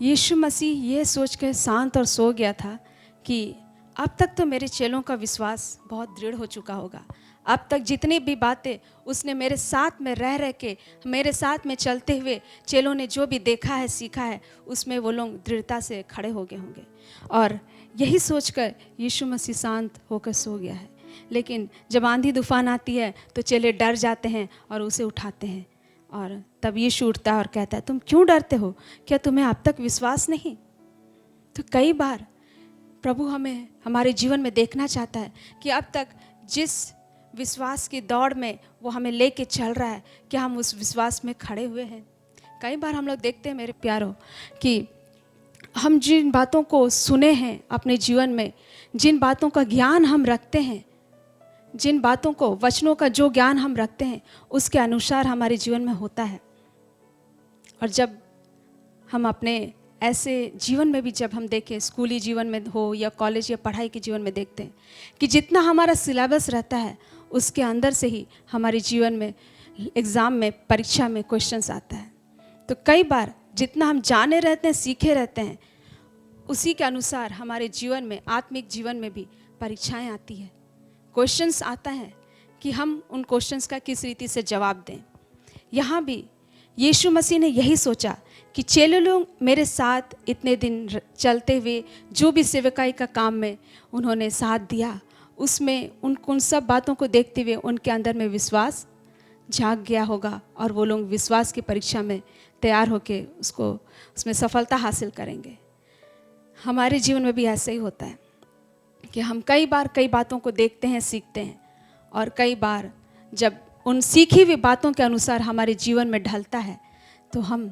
यीशु मसीह ये सोचकर शांत और सो गया था कि अब तक तो मेरे चेलों का विश्वास बहुत दृढ़ हो चुका होगा। अब तक जितनी भी बातें उसने मेरे साथ में रह के, मेरे साथ में चलते हुए चेलों ने जो भी देखा है, सीखा है, उसमें वो लोग दृढ़ता से खड़े हो गए होंगे। और यही सोचकर यीशु मसीह शांत होकर सो गया है। लेकिन जब आंधी तूफान आती है तो चेले डर जाते हैं और उसे उठाते हैं। और तब यीशु उठता है और कहता है, तुम क्यों डरते हो? क्या तुम्हें अब तक विश्वास नहीं? तो कई बार प्रभु हमें हमारे जीवन में देखना चाहता है कि अब तक जिस विश्वास की दौड़ में वो हमें लेके चल रहा है, क्या हम उस विश्वास में खड़े हुए हैं? कई बार हम लोग देखते हैं मेरे प्यारों कि हम जिन बातों को सुने हैं अपने जीवन में, जिन बातों का ज्ञान हम रखते हैं, जिन बातों को, वचनों का जो ज्ञान हम रखते हैं, उसके अनुसार हमारे जीवन में होता है। और जब हम अपने ऐसे जीवन में भी जब हम देखें, स्कूली जीवन में हो या कॉलेज या पढ़ाई के जीवन में देखते हैं कि जितना हमारा सिलेबस रहता है उसके अंदर से ही हमारे जीवन में एग्ज़ाम में, परीक्षा में क्वेश्चंस आता है। तो कई बार जितना हम जाने रहते हैं, सीखे रहते हैं, उसी के अनुसार हमारे जीवन में, आत्मिक जीवन में भी परीक्षाएं आती है, क्वेश्चंस आता है कि हम उन क्वेश्चंस का किस रीति से जवाब दें। यहाँ भी यीशु मसीह ने यही सोचा कि चेले लोग मेरे साथ इतने दिन चलते हुए जो भी सेवकाई का काम में उन्होंने साथ दिया, उसमें उन सब बातों को देखते हुए उनके अंदर में विश्वास जाग गया होगा और वो लोग विश्वास की परीक्षा में तैयार होके उसमें सफलता हासिल करेंगे। हमारे जीवन में भी ऐसा ही होता है कि हम कई बार कई बातों को देखते हैं, सीखते हैं, और कई बार जब उन सीखी हुई बातों के अनुसार हमारे जीवन में ढलता है तो हम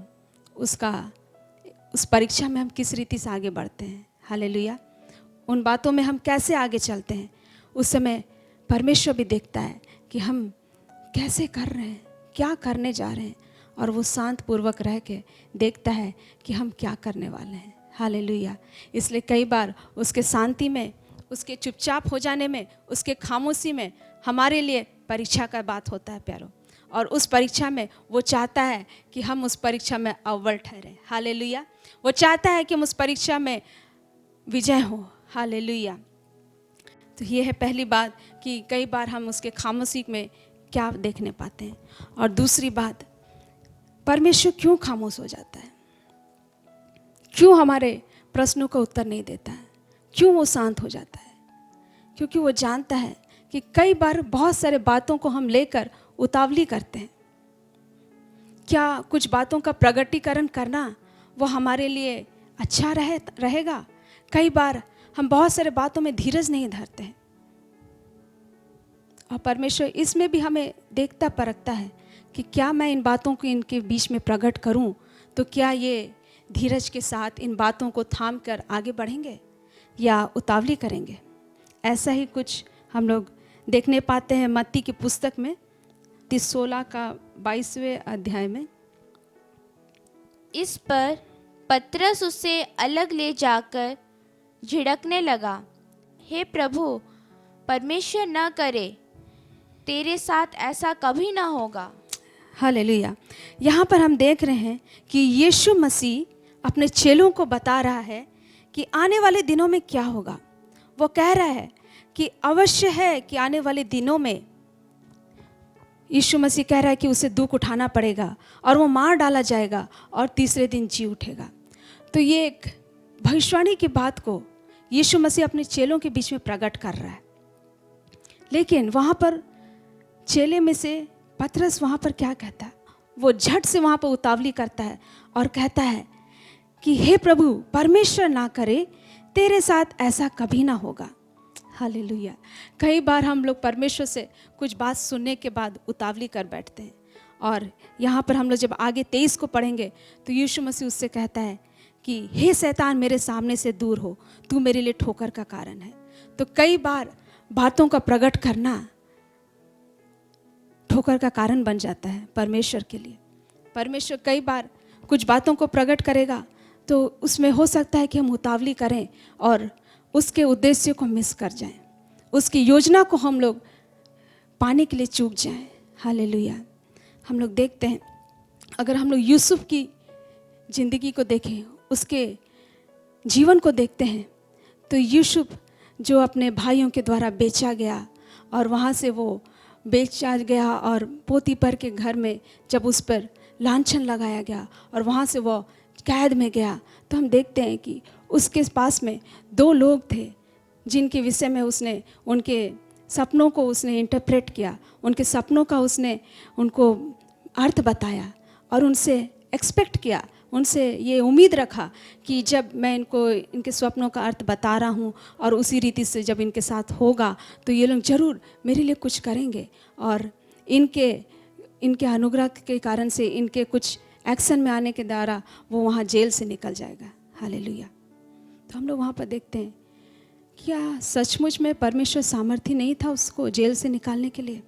उस परीक्षा में हम किस रीति से आगे बढ़ते हैं। हालेलुया। उन बातों में हम कैसे आगे चलते हैं, उस समय परमेश्वर भी देखता है कि हम कैसे कर रहे हैं, क्या करने जा रहे हैं, और वो शांत पूर्वक रह के देखता है कि हम क्या करने वाले हैं। हालेलुया। इसलिए कई बार उसके शांति में, उसके चुपचाप हो जाने में, उसके खामोशी में हमारे लिए परीक्षा का बात होता है प्यारो। और उस परीक्षा में वो चाहता है कि हम उस परीक्षा में अव्वल ठहरें। हालेलुया। वो चाहता है कि हम उस परीक्षा में विजय हो। हालेलुया। तो ये है पहली बात कि कई बार हम उसके खामोशी में क्या देखने पाते हैं। और दूसरी बात, परमेश्वर क्यों खामोश हो जाता है? क्यों हमारे प्रश्नों का उत्तर नहीं देता है? क्यों वो शांत हो जाता है? क्योंकि वो जानता है कि कई बार बहुत सारे बातों को हम लेकर उतावली करते हैं। क्या कुछ बातों का प्रगटीकरण करना वो हमारे लिए अच्छा रहेगा? कई बार हम बहुत सारे बातों में धीरज नहीं धरते हैं, और परमेश्वर इसमें भी हमें देखता परखता है कि क्या मैं इन बातों को इनके बीच में प्रकट करूं, तो क्या ये धीरज के साथ इन बातों को थाम कर आगे बढ़ेंगे या उतावली करेंगे। ऐसा ही कुछ हम लोग देखने पाते हैं मत्ती की पुस्तक में 16 का 22वें अध्याय में। इस पर पतरस उसे अलग ले जाकर झिड़कने लगा, हे प्रभु, परमेश्वर न करे, तेरे साथ ऐसा कभी ना होगा। हालेलुया। यहाँ पर हम देख रहे हैं कि यीशु मसीह अपने चेलों को बता रहा है कि आने वाले दिनों में क्या होगा। वो कह रहा है कि अवश्य है कि आने वाले दिनों में यीशु मसीह कह रहा है कि उसे दुख उठाना पड़ेगा और वो मार डाला जाएगा और तीसरे दिन जी उठेगा। तो ये एक भविष्यवाणी की बात को यीशु मसीह अपने चेलों के बीच में प्रकट कर रहा है। लेकिन वहाँ पर चेले में से पतरस वहाँ पर क्या कहता है? वो झट से वहाँ पर उतावली करता है और कहता है कि हे प्रभु, परमेश्वर ना करे, तेरे साथ ऐसा कभी ना होगा। हालेलुया। कई बार हम लोग परमेश्वर से कुछ बात सुनने के बाद उतावली कर बैठते हैं, और यहाँ पर हम लोग जब आगे 23 को पढ़ेंगे तो यीशु मसीह उससे कहता है कि हे शैतान, मेरे सामने से दूर हो, तू मेरे लिए ठोकर का कारण है। तो कई बार बातों का प्रकट करना ठोकर का कारण बन जाता है परमेश्वर के लिए। परमेश्वर कई बार कुछ बातों को प्रकट करेगा तो उसमें हो सकता है कि हम उतावली करें और उसके उद्देश्य को मिस कर जाएं, उसकी योजना को हम लोग पाने के लिए चूक जाएं। हालेलुया। हम लोग देखते हैं, अगर हम लोग यूसुफ की ज़िंदगी को देखें, उसके जीवन को देखते हैं, तो यूसुफ जो अपने भाइयों के द्वारा बेचा गया और वहाँ से वो बेचा गया और पोतीपर के घर में जब उस पर लांछन लगाया गया और वहाँ से वो कैद में गया, तो हम देखते हैं कि उसके पास में 2 लोग थे जिनके विषय में उसने उनके सपनों को उसने इंटरप्रेट किया, उनके सपनों का उसने उनको अर्थ बताया और उनसे एक्सपेक्ट किया, उनसे ये उम्मीद रखा कि जब मैं इनको इनके स्वप्नों का अर्थ बता रहा हूँ और उसी रीति से जब इनके साथ होगा तो ये लोग ज़रूर मेरे लिए कुछ करेंगे और इनके अनुग्रह के कारण से इनके कुछ एक्शन में आने के द्वारा वो वहाँ जेल से निकल जाएगा। हालेलुया। तो हम लोग वहाँ पर देखते हैं, क्या सचमुच में परमेश्वर सामर्थ्य नहीं था उसको जेल से निकालने के लिए?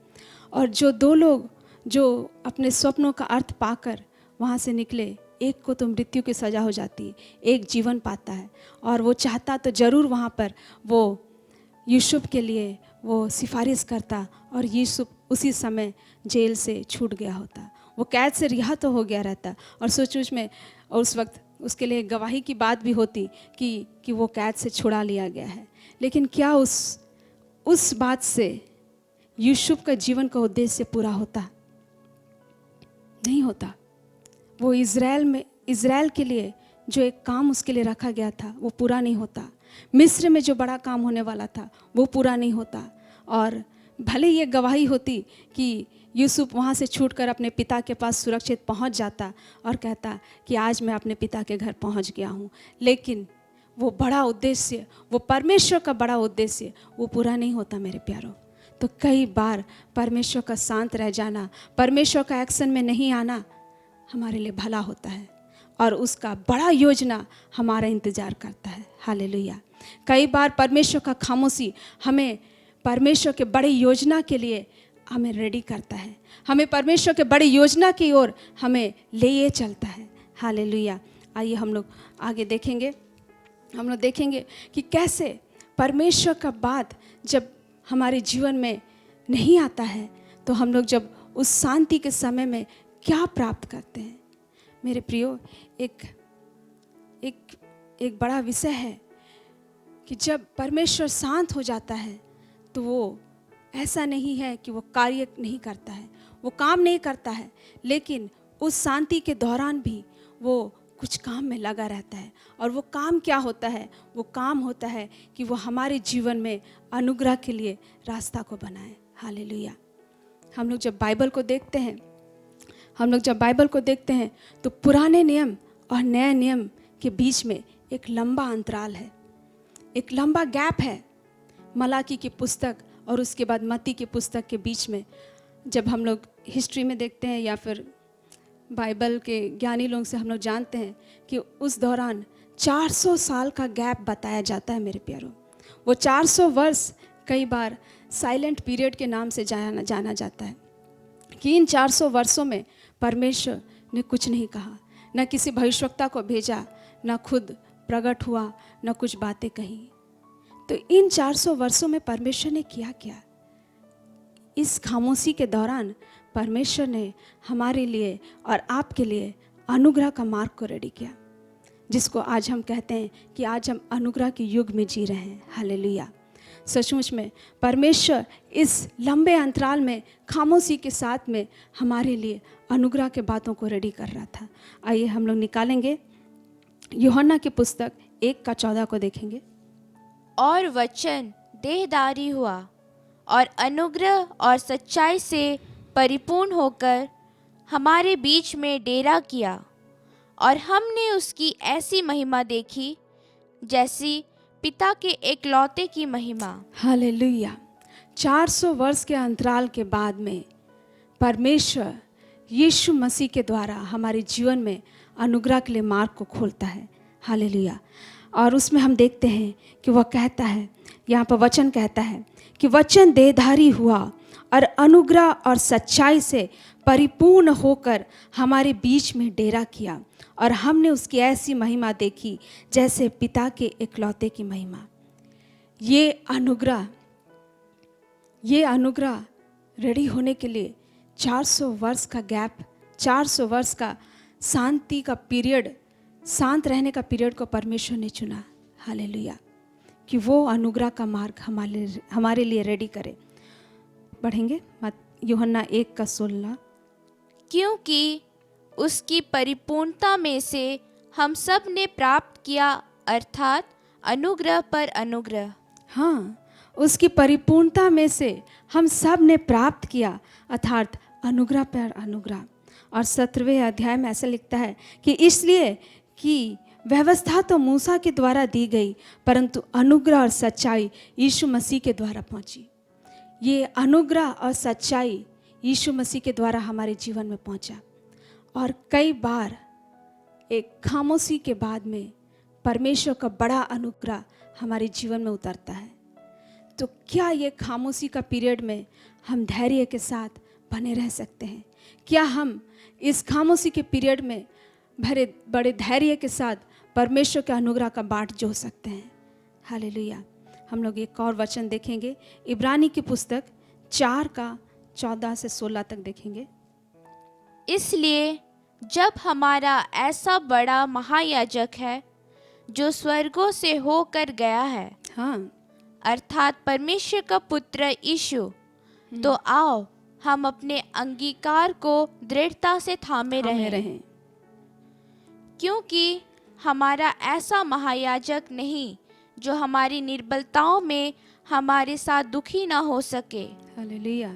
और जो 2 लोग जो अपने स्वप्नों का अर्थ पाकर वहाँ से निकले, एक को तो मृत्यु की सज़ा हो जाती है, एक जीवन पाता है, और वो चाहता तो ज़रूर वहाँ पर वो यूसुफ के लिए वो सिफारिश करता और यूसुफ उसी समय जेल से छूट गया होता, वो कैद से रिहा तो हो गया रहता और सचमुच में और उस वक्त उसके लिए गवाही की बात भी होती कि वो कैद से छुड़ा लिया गया है। लेकिन क्या उस बात से यूसुफ का जीवन का उद्देश्य पूरा होता? नहीं होता। वो इज़राइल के लिए जो एक काम उसके लिए रखा गया था वो पूरा नहीं होता। मिस्र में जो बड़ा काम होने वाला था वो पूरा नहीं होता। और भले ये गवाही होती कि यूसुफ वहाँ से छूटकर अपने पिता के पास सुरक्षित पहुँच जाता और कहता कि आज मैं अपने पिता के घर पहुँच गया हूँ, लेकिन वो बड़ा उद्देश्य, वो परमेश्वर का बड़ा उद्देश्य वो पूरा नहीं होता मेरे प्यारों। तो कई बार परमेश्वर का शांत रह जाना, परमेश्वर का एक्शन में नहीं आना हमारे लिए भला होता है और उसका बड़ा योजना हमारा इंतज़ार करता है। हालेलुया। कई बार परमेश्वर का खामोशी हमें परमेश्वर के बड़े योजना के लिए हमें रेडी करता है, हमें परमेश्वर के बड़ी योजना की ओर हमें ले चलता है। हालेलुया। आइए हम लोग आगे देखेंगे, हम लोग देखेंगे कि कैसे परमेश्वर का बात जब हमारे जीवन में नहीं आता है तो हम लोग जब उस शांति के समय में क्या प्राप्त करते हैं। मेरे प्रियो, एक बड़ा विषय है कि जब परमेश्वर शांत हो जाता है तो वो ऐसा नहीं है कि वो कार्य नहीं करता है, वो काम नहीं करता है, लेकिन उस शांति के दौरान भी वो कुछ काम में लगा रहता है। और वो काम क्या होता है? वो काम होता है कि वो हमारे जीवन में अनुग्रह के लिए रास्ता को बनाए। हालेलुया। हम लोग जब बाइबल को देखते हैं तो पुराने नियम और नए नियम के बीच में एक लंबा अंतराल है, एक लंबा गैप है। मलाकी की पुस्तक और उसके बाद मत्ती की पुस्तक के बीच में जब हम लोग हिस्ट्री में देखते हैं या फिर बाइबल के ज्ञानी लोगों से हम लोग जानते हैं कि उस दौरान 400 साल का गैप बताया जाता है मेरे प्यारों। वो 400 वर्ष कई बार साइलेंट पीरियड के नाम से जाना जाता है कि इन 400 वर्षों में परमेश्वर ने कुछ नहीं कहा, न किसी भविष्यवक्ता को भेजा, न खुद प्रकट हुआ, न कुछ बातें कही। तो इन 400 वर्षों में परमेश्वर ने किया क्या? इस खामोशी के दौरान परमेश्वर ने हमारे लिए और आपके लिए अनुग्रह का मार्ग को रेडी किया, जिसको आज हम कहते हैं कि आज हम अनुग्रह के युग में जी रहे हैं। हालेलुया। सचमुच में परमेश्वर इस लंबे अंतराल में खामोशी के साथ में हमारे लिए अनुग्रह के बातों को रेडी कर रहा था। आइए हम लोग निकालेंगे यूहन्ना की पुस्तक 1:14 को देखेंगे। और वचन देहधारी हुआ और अनुग्रह और सच्चाई से परिपूर्ण होकर हमारे बीच में डेरा किया, और हमने उसकी ऐसी महिमा देखी जैसी पिता के एकलौते की महिमा। हालेलुया। 400 वर्ष के अंतराल के बाद में परमेश्वर यीशु मसीह के द्वारा हमारे जीवन में अनुग्रह के लिए मार्ग को खोलता है। हालेलुया। और उसमें हम देखते हैं कि वह कहता है, यहाँ पर वचन कहता है कि वचन देहधारी हुआ और अनुग्रह और सच्चाई से परिपूर्ण होकर हमारे बीच में डेरा किया, और हमने उसकी ऐसी महिमा देखी जैसे पिता के एकलौते की महिमा। ये अनुग्रह रेडी होने के लिए 400 वर्ष का गैप, 400 वर्ष का शांति का पीरियड, शांत रहने का पीरियड को परमेश्वर ने चुना। हालेलुया। कि वो अनुग्रह का मार्ग हमारे लिए रेडी करे। बढ़ेंगे यूहन्ना 1:16। क्योंकि उसकी परिपूर्णता में से हम सब ने प्राप्त किया, अर्थात अनुग्रह पर अनुग्रह। हाँ, उसकी परिपूर्णता में से हम सब ने प्राप्त किया, अर्थात अनुग्रह पर अनुग्रह। और 17वें अध्याय में ऐसा लिखता है कि इसलिए कि व्यवस्था तो मूसा के द्वारा दी गई, परंतु अनुग्रह और सच्चाई यीशु मसीह के द्वारा पहुंची। ये अनुग्रह और सच्चाई यीशु मसीह के द्वारा हमारे जीवन में पहुंचा। और कई बार एक खामोशी के बाद में परमेश्वर का बड़ा अनुग्रह हमारे जीवन में उतरता है। तो क्या ये खामोशी का पीरियड में हम धैर्य के साथ बने रह सकते हैं? क्या हम इस खामोशी के पीरियड में बड़े धैर्य के साथ परमेश्वर के अनुग्रह का बाट जो सकते हैं? हालेलुया। हम लोग एक और वचन देखेंगे, इब्रानी की पुस्तक 4:14 से 16 तक देखेंगे। इसलिए जब हमारा ऐसा बड़ा महायाजक है जो स्वर्गों से होकर गया है, हाँ, अर्थात परमेश्वर का पुत्र यीशु, तो आओ हम अपने अंगीकार को दृढ़ता से थामे रहें। क्योंकि हमारा ऐसा महायाजक नहीं जो हमारी निर्बलताओं में हमारे साथ दुखी ना हो सके, हालेलुया,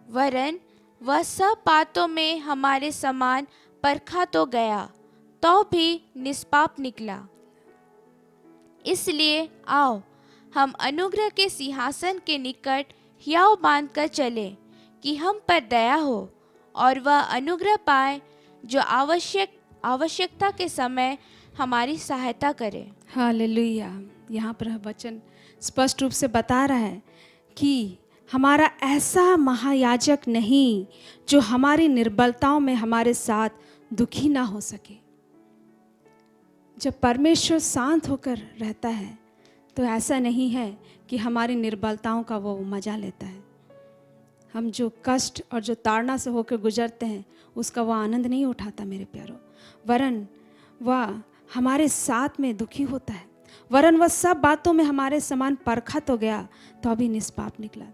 वरन वह सब बातों में हमारे समान परखा तो गया, तो भी निष्पाप निकला। इसलिए आओ हम अनुग्रह के सिंहासन के निकट हियाव बांधकर चले कि हम पर दया हो, और वह अनुग्रह पाए जो आवश्यकता के समय हमारी सहायता करे। हालेलुया। यहाँ पर वचन स्पष्ट रूप से बता रहा है कि हमारा ऐसा महायाजक नहीं जो हमारी निर्बलताओं में हमारे साथ दुखी ना हो सके। जब परमेश्वर शांत होकर रहता है तो ऐसा नहीं है कि हमारी निर्बलताओं का वो मजा लेता है। हम जो कष्ट और जो ताड़ना से होकर गुजरते हैं उसका वह आनंद नहीं उठाता मेरे प्यारों, वरन वह हमारे साथ में दुखी होता है, वरन वह सब बातों में हमारे समान परखा तो गया तो अभी निष्पाप निकला।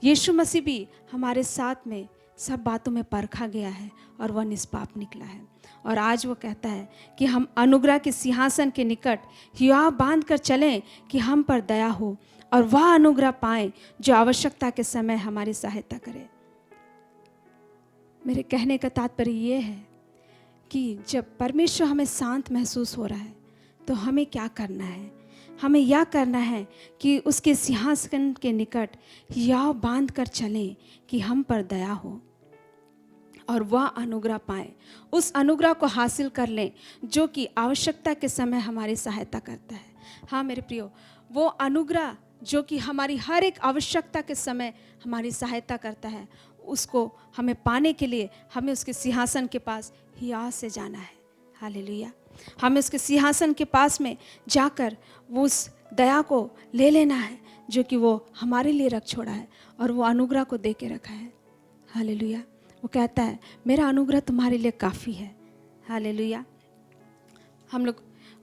यीशु मसीह भी हमारे साथ में सब बातों में परखा गया है और वह निष्पाप निकला है। और आज वो कहता है कि हम अनुग्रह के सिंहासन के निकट हियाव बांध कर चलें कि हम पर दया हो और वह अनुग्रह पाएं जो आवश्यकता के समय हमारी सहायता करे। मेरे कहने का तात्पर्य ये है कि जब परमेश्वर हमें शांत महसूस हो रहा है तो हमें क्या करना है? हमें यह करना है कि उसके सिंहासन के निकट हियाव बांध कर चलें कि हम पर दया हो और वह अनुग्रह पाएं। उस अनुग्रह को हासिल कर लें जो कि आवश्यकता के समय हमारी सहायता करता है। हाँ मेरे प्रियो, वो अनुग्रह जो कि हमारी हर एक आवश्यकता के समय हमारी सहायता करता है, उसको हमें पाने के लिए हमें उसके सिंहासन के पास हियाव से जाना है। हालेलुया। हमें उसके सिंहासन के पास में जाकर वो उस दया को ले लेना है जो कि वो हमारे लिए रख छोड़ा है और वो अनुग्रह को दे के रखा है। हालेलुया। वो कहता है मेरा अनुग्रह तुम्हारे लिए काफ़ी है। हालेलुया। हम लोग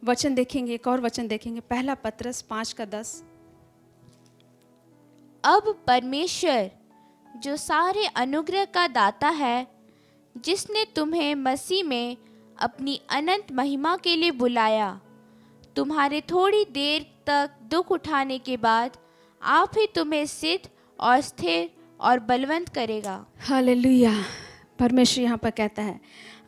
वचन देखेंगे, एक और वचन देखेंगे, पहला पतरस 5:10। अब परमेश्वर जो सारे अनुग्रह का दाता है, जिसने तुम्हें मसीह में अपनी अनंत महिमा के लिए बुलाया, तुम्हारे थोड़ी देर तक दुख उठाने के बाद आप ही तुम्हें सिद्ध और स्थिर और बलवंत करेगा। हालेलुया। परमेश्वर यहाँ पर कहता है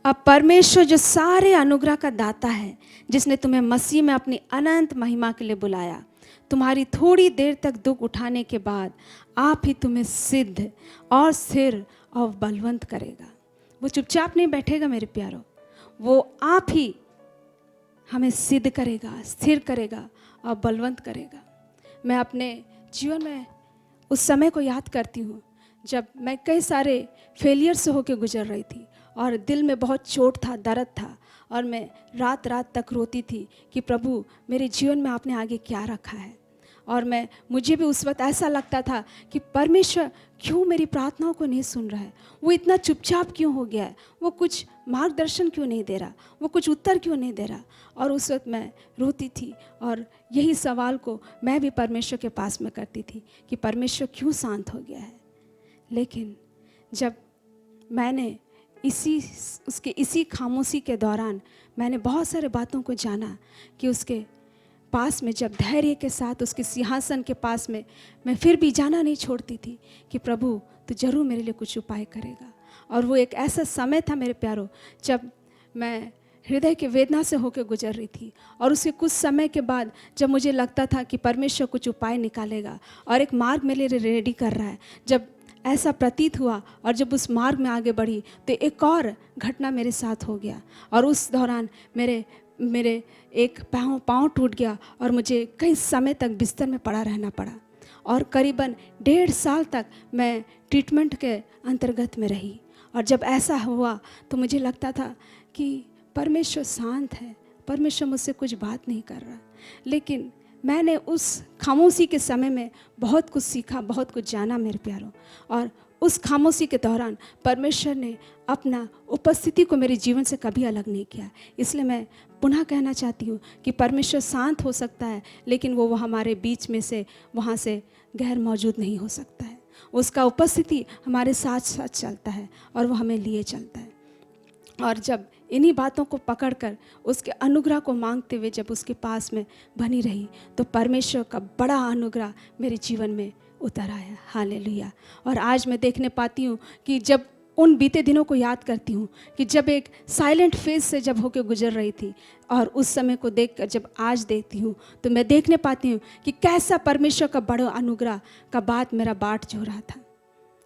अब परमेश्वर जो सारे अनुग्रह का दाता है, जिसने तुम्हें मसीह में अपनी अनंत महिमा के लिए बुलाया, तुम्हारी थोड़ी देर तक दुख उठाने के बाद आप ही तुम्हें सिद्ध और स्थिर और बलवंत करेगा। वो चुपचाप नहीं बैठेगा मेरे प्यारों, वो आप ही हमें सिद्ध करेगा, स्थिर करेगा और बलवंत करेगा। मैं अपने जीवन में उस समय को याद करती हूँ जब मैं कई सारे फेलियर से होकर गुजर रही थी और दिल में बहुत चोट था, दर्द था, और मैं रात रात तक रोती थी कि प्रभु मेरे जीवन में आपने आगे क्या रखा है। और मुझे भी उस वक्त ऐसा लगता था कि परमेश्वर क्यों मेरी प्रार्थनाओं को नहीं सुन रहा है, वो इतना चुपचाप क्यों हो गया है, वो कुछ मार्गदर्शन क्यों नहीं दे रहा, वो कुछ उत्तर क्यों नहीं दे रहा। और उस वक्त मैं रोती थी और यही सवाल को मैं भी परमेश्वर के पास में करती थी कि परमेश्वर क्यों शांत हो गया है। लेकिन जब मैंने इसी खामोशी के दौरान मैंने बहुत सारे बातों को जाना कि उसके पास में जब धैर्य के साथ उसके सिंहासन के पास में मैं फिर भी जाना नहीं छोड़ती थी कि प्रभु तू जरूर मेरे लिए कुछ उपाय करेगा। और वो एक ऐसा समय था मेरे प्यारों जब मैं हृदय के वेदना से होकर गुजर रही थी, और उसके कुछ समय के बाद जब मुझे लगता था कि परमेश्वर कुछ उपाय निकालेगा और एक मार्ग मेरे लिए रेडी कर रहा है, जब ऐसा प्रतीत हुआ और जब उस मार्ग में आगे बढ़ी तो एक और घटना मेरे साथ हो गया। और उस दौरान मेरे एक पाँव टूट गया और मुझे कई समय तक बिस्तर में पड़ा रहना पड़ा और करीबन 1.5 साल तक मैं ट्रीटमेंट के अंतर्गत में रही। और जब ऐसा हुआ तो मुझे लगता था कि परमेश्वर शांत है, परमेश्वर मुझसे कुछ बात नहीं कर रहा। लेकिन मैंने उस खामोशी के समय में बहुत कुछ सीखा, बहुत कुछ जाना मेरे प्यारों। और उस खामोशी के दौरान परमेश्वर ने अपना उपस्थिति को मेरे जीवन से कभी अलग नहीं किया। इसलिए मैं पुनः कहना चाहती हूँ कि परमेश्वर शांत हो सकता है, लेकिन वो हमारे बीच में से वहाँ से गैर मौजूद नहीं हो सकता है। उसका उपस्थिति हमारे साथ साथ चलता है और वो हमें लिए चलता है। और जब इन्हीं बातों को पकड़कर उसके अनुग्रह को मांगते हुए जब उसके पास में बनी रही तो परमेश्वर का बड़ा अनुग्रह मेरे जीवन में उतर आया। हालेलुया। और आज मैं देखने पाती हूँ कि जब उन बीते दिनों को याद करती हूँ कि जब एक साइलेंट फेज से जब होकर गुजर रही थी और उस समय को देखकर जब आज देखती हूँ तो मैं देखने पाती हूँ कि कैसा परमेश्वर का बड़ा अनुग्रह का बात मेरा बाट जो रहा था।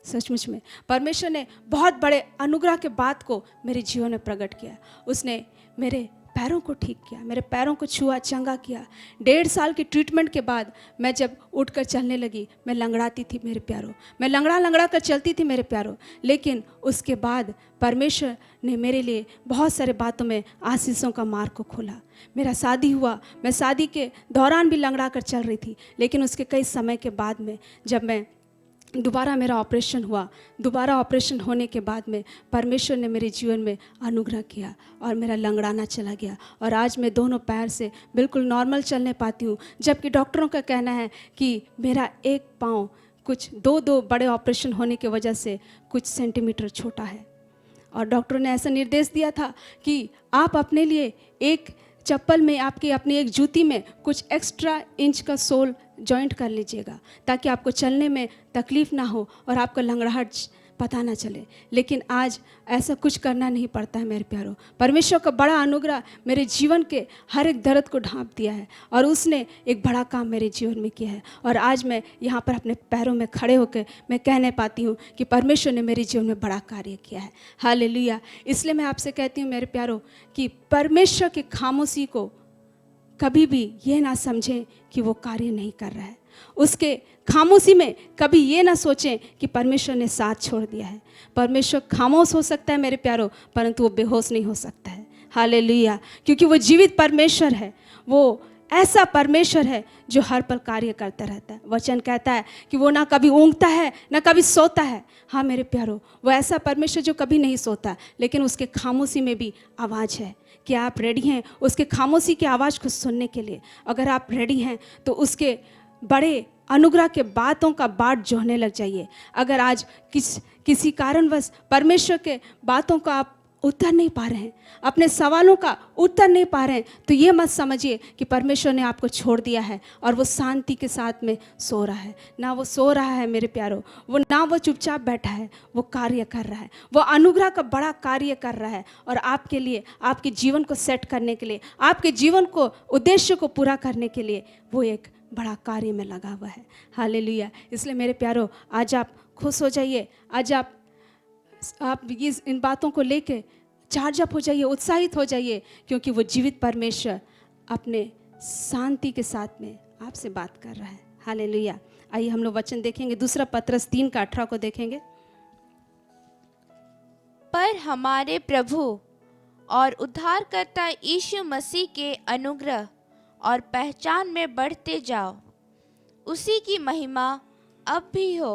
सचमुच में परमेश्वर ने बहुत बड़े अनुग्रह के बात को मेरे जीवन में प्रकट किया। उसने मेरे पैरों को ठीक किया, मेरे पैरों को छुआ, चंगा किया। 1.5 साल की ट्रीटमेंट के बाद मैं जब उठकर चलने लगी, मैं लंगड़ाती थी मेरे प्यारों, मैं लंगड़ा कर चलती थी मेरे प्यारों। लेकिन उसके बाद परमेश्वर ने मेरे लिए बहुत सारे बातों में आशीषों का मार्ग को खोला। मेरा शादी हुआ, मैं शादी के दौरान भी लंगड़ा कर चल रही थी, लेकिन उसके कई समय के बाद में जब मैं दोबारा मेरा ऑपरेशन हुआ, दोबारा ऑपरेशन होने के बाद में परमेश्वर ने मेरे जीवन में अनुग्रह किया और मेरा लंगड़ाना चला गया। और आज मैं दोनों पैर से बिल्कुल नॉर्मल चलने पाती हूँ, जबकि डॉक्टरों का कहना है कि मेरा एक पाँव कुछ दो बड़े ऑपरेशन होने की वजह से कुछ सेंटीमीटर छोटा है। और डॉक्टरों ने ऐसा निर्देश दिया था कि आप अपने लिए एक चप्पल में, आपकी अपनी एक जूती में कुछ एक्स्ट्रा इंच का सोल जॉइंट कर लीजिएगा ताकि आपको चलने में तकलीफ़ ना हो और आपका लंगड़ाहट पता ना चले। लेकिन आज ऐसा कुछ करना नहीं पड़ता है मेरे प्यारों। परमेश्वर का बड़ा अनुग्रह मेरे जीवन के हर एक दर्द को ढांप दिया है और उसने एक बड़ा काम मेरे जीवन में किया है। और आज मैं यहाँ पर अपने पैरों में खड़े होकर मैं कहने पाती हूँ कि परमेश्वर ने मेरे जीवन में बड़ा कार्य किया है। हालेलुया। इसलिए मैं आपसे कहती हूँ मेरे प्यारों कि परमेश्वर की खामोशी को कभी भी ये ना समझें कि वो कार्य नहीं कर रहा है। उसके खामोशी में कभी ये ना सोचें कि परमेश्वर ने साथ छोड़ दिया है। परमेश्वर खामोश हो सकता है मेरे प्यारों, परंतु वो बेहोश नहीं हो सकता है। हालेलुया। क्योंकि वो जीवित परमेश्वर है, वो ऐसा परमेश्वर है जो हर पल कार्य करता रहता है। वचन कहता है कि वो ना कभी ऊँघता है ना कभी सोता है। हाँ मेरे प्यारो, वो ऐसा परमेश्वर जो कभी नहीं सोता, लेकिन उसके खामोशी में भी आवाज़ है। क्या आप रेडी हैं उसके खामोशी की आवाज़ को सुनने के लिए? अगर आप रेडी हैं तो उसके बड़े अनुग्रह के बातों का बाट जोहने लग जाइए। अगर आज किसी कारणवश परमेश्वर के बातों का आप उत्तर नहीं पा रहे हैं, अपने सवालों का उत्तर नहीं पा रहे हैं, तो ये मत समझिए कि परमेश्वर ने आपको छोड़ दिया है और वो शांति के साथ में सो रहा है। ना वो सो रहा है मेरे प्यारो, वो ना वो चुपचाप बैठा है, वो कार्य कर रहा है। वो अनुग्रह का बड़ा कार्य कर रहा है और आपके लिए, आपके जीवन को सेट करने के लिए, आपके जीवन को, उद्देश्य को पूरा करने के लिए वो एक बड़ा कार्य में लगा हुआ है। हालेलुया। इसलिए मेरे प्यारो, आज आप खुश हो जाइए। आज आप इन बातों को लेके चार्ज अप हो जाइए, उत्साहित हो जाइए, क्योंकि वो जीवित परमेश्वर अपने शांति के साथ में आपसे बात कर रहा है। हालेलुया। आइए हम लोग वचन देखेंगे, दूसरा पत्रस 3:18 को देखेंगे। पर हमारे प्रभु और उद्धारकर्ता यीशु मसीह के अनुग्रह और पहचान में बढ़ते जाओ। उसी की महिमा अब भी हो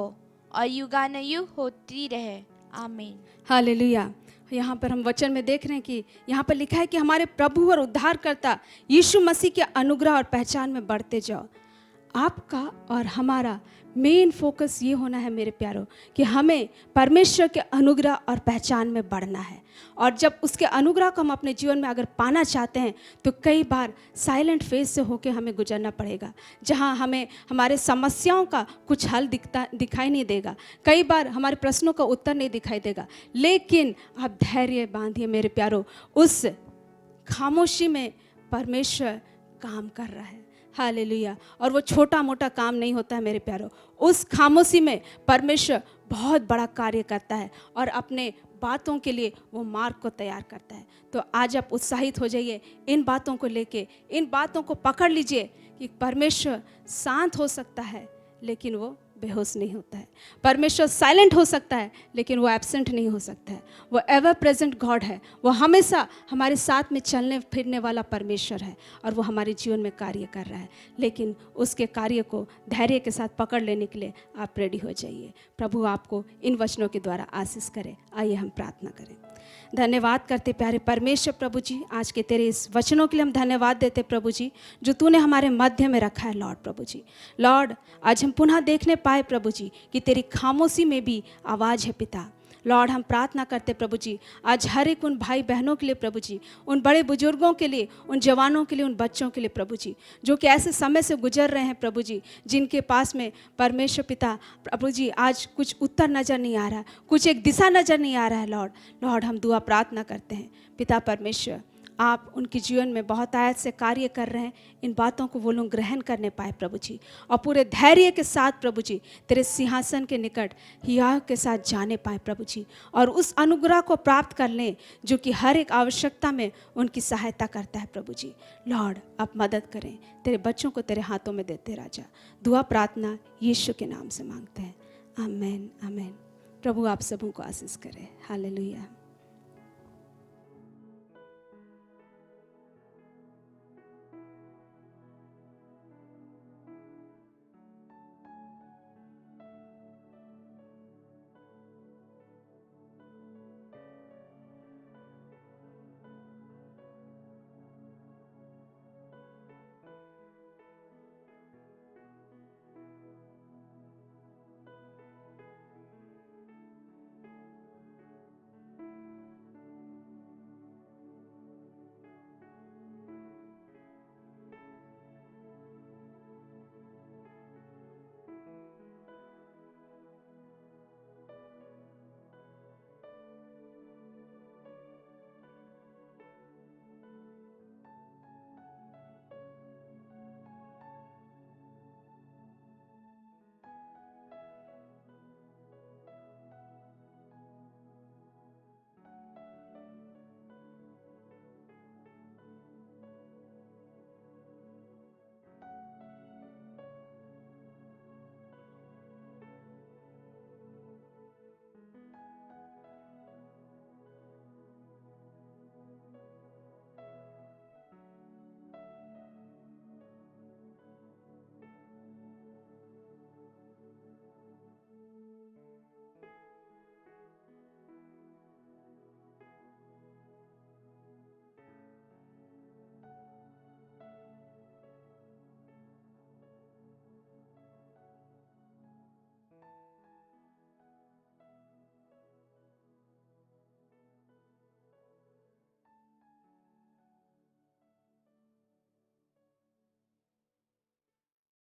और युगानुयुग होती रहे। आमीन। हालेलुया। यहाँ पर हम वचन में देख रहे हैं कि यहाँ पर लिखा है कि हमारे प्रभु और उद्धारकर्ता यीशु मसीह के अनुग्रह और पहचान में बढ़ते जाओ। आपका और हमारा मेन फोकस ये होना है मेरे प्यारों कि हमें परमेश्वर के अनुग्रह और पहचान में बढ़ना है। और जब उसके अनुग्रह को हम अपने जीवन में अगर पाना चाहते हैं तो कई बार साइलेंट फेज से होकर हमें गुजरना पड़ेगा, जहां हमें हमारे समस्याओं का कुछ हल दिखाई नहीं देगा, कई बार हमारे प्रश्नों का उत्तर नहीं दिखाई देगा। लेकिन आप धैर्य बांधिए मेरे प्यारों, उस खामोशी में परमेश्वर काम कर रहा है। हालेलुया। और वो छोटा मोटा काम नहीं होता है मेरे प्यारों, उस खामोशी में परमेश्वर बहुत बड़ा कार्य करता है और अपने बातों के लिए वो मार्ग को तैयार करता है। तो आज आप उत्साहित हो जाइए इन बातों को लेके, इन बातों को पकड़ लीजिए कि परमेश्वर शांत हो सकता है लेकिन वो बेहोश नहीं होता है। परमेश्वर साइलेंट हो सकता है लेकिन वो एब्सेंट नहीं हो सकता है। वो एवर प्रेजेंट गॉड है, वो हमेशा हमारे साथ में चलने फिरने वाला परमेश्वर है और वो हमारे जीवन में कार्य कर रहा है। लेकिन उसके कार्य को धैर्य के साथ पकड़ लेने के लिए आप रेडी हो जाइए। प्रभु आपको इन वचनों के द्वारा आशीष करे। आइए हम प्रार्थना करें। धन्यवाद करते प्यारे परमेश्वर प्रभु जी, आज के तेरे इस वचनों के लिए हम धन्यवाद देते प्रभु जी, जो तूने हमारे मध्य में रखा है लॉर्ड प्रभु जी। लॉर्ड आज हम पुनः देखने पाए प्रभु जी कि तेरी खामोशी में भी आवाज़ है पिता। लॉर्ड हम प्रार्थना करते प्रभु जी, आज हर एक उन भाई बहनों के लिए प्रभु जी, उन बड़े बुजुर्गों के लिए, उन जवानों के लिए, उन बच्चों के लिए प्रभु जी, जो कि ऐसे समय से गुजर रहे हैं प्रभु जी, जिनके पास में परमेश्वर पिता प्रभु जी आज कुछ उत्तर नज़र नहीं आ रहा है, कुछ एक दिशा नज़र नहीं आ रहा है। लॉर्ड हम दुआ प्रार्थना करते हैं पिता परमेश्वर, आप उनके जीवन में बहुत आयत से कार्य कर रहे हैं। इन बातों को वो लोग ग्रहण करने पाए प्रभु जी, और पूरे धैर्य के साथ प्रभु जी तेरे सिंहासन के निकट हिया के साथ जाने पाए प्रभु जी, और उस अनुग्रह को प्राप्त कर लें जो कि हर एक आवश्यकता में उनकी सहायता करता है प्रभु जी। लॉर्ड आप मदद करें, तेरे बच्चों को तेरे हाथों में देते राजा। दुआ प्रार्थना यीशु के नाम से मांगते हैं, आमीन आमीन। प्रभु आप सबों को आशीष करे। हालेलुया।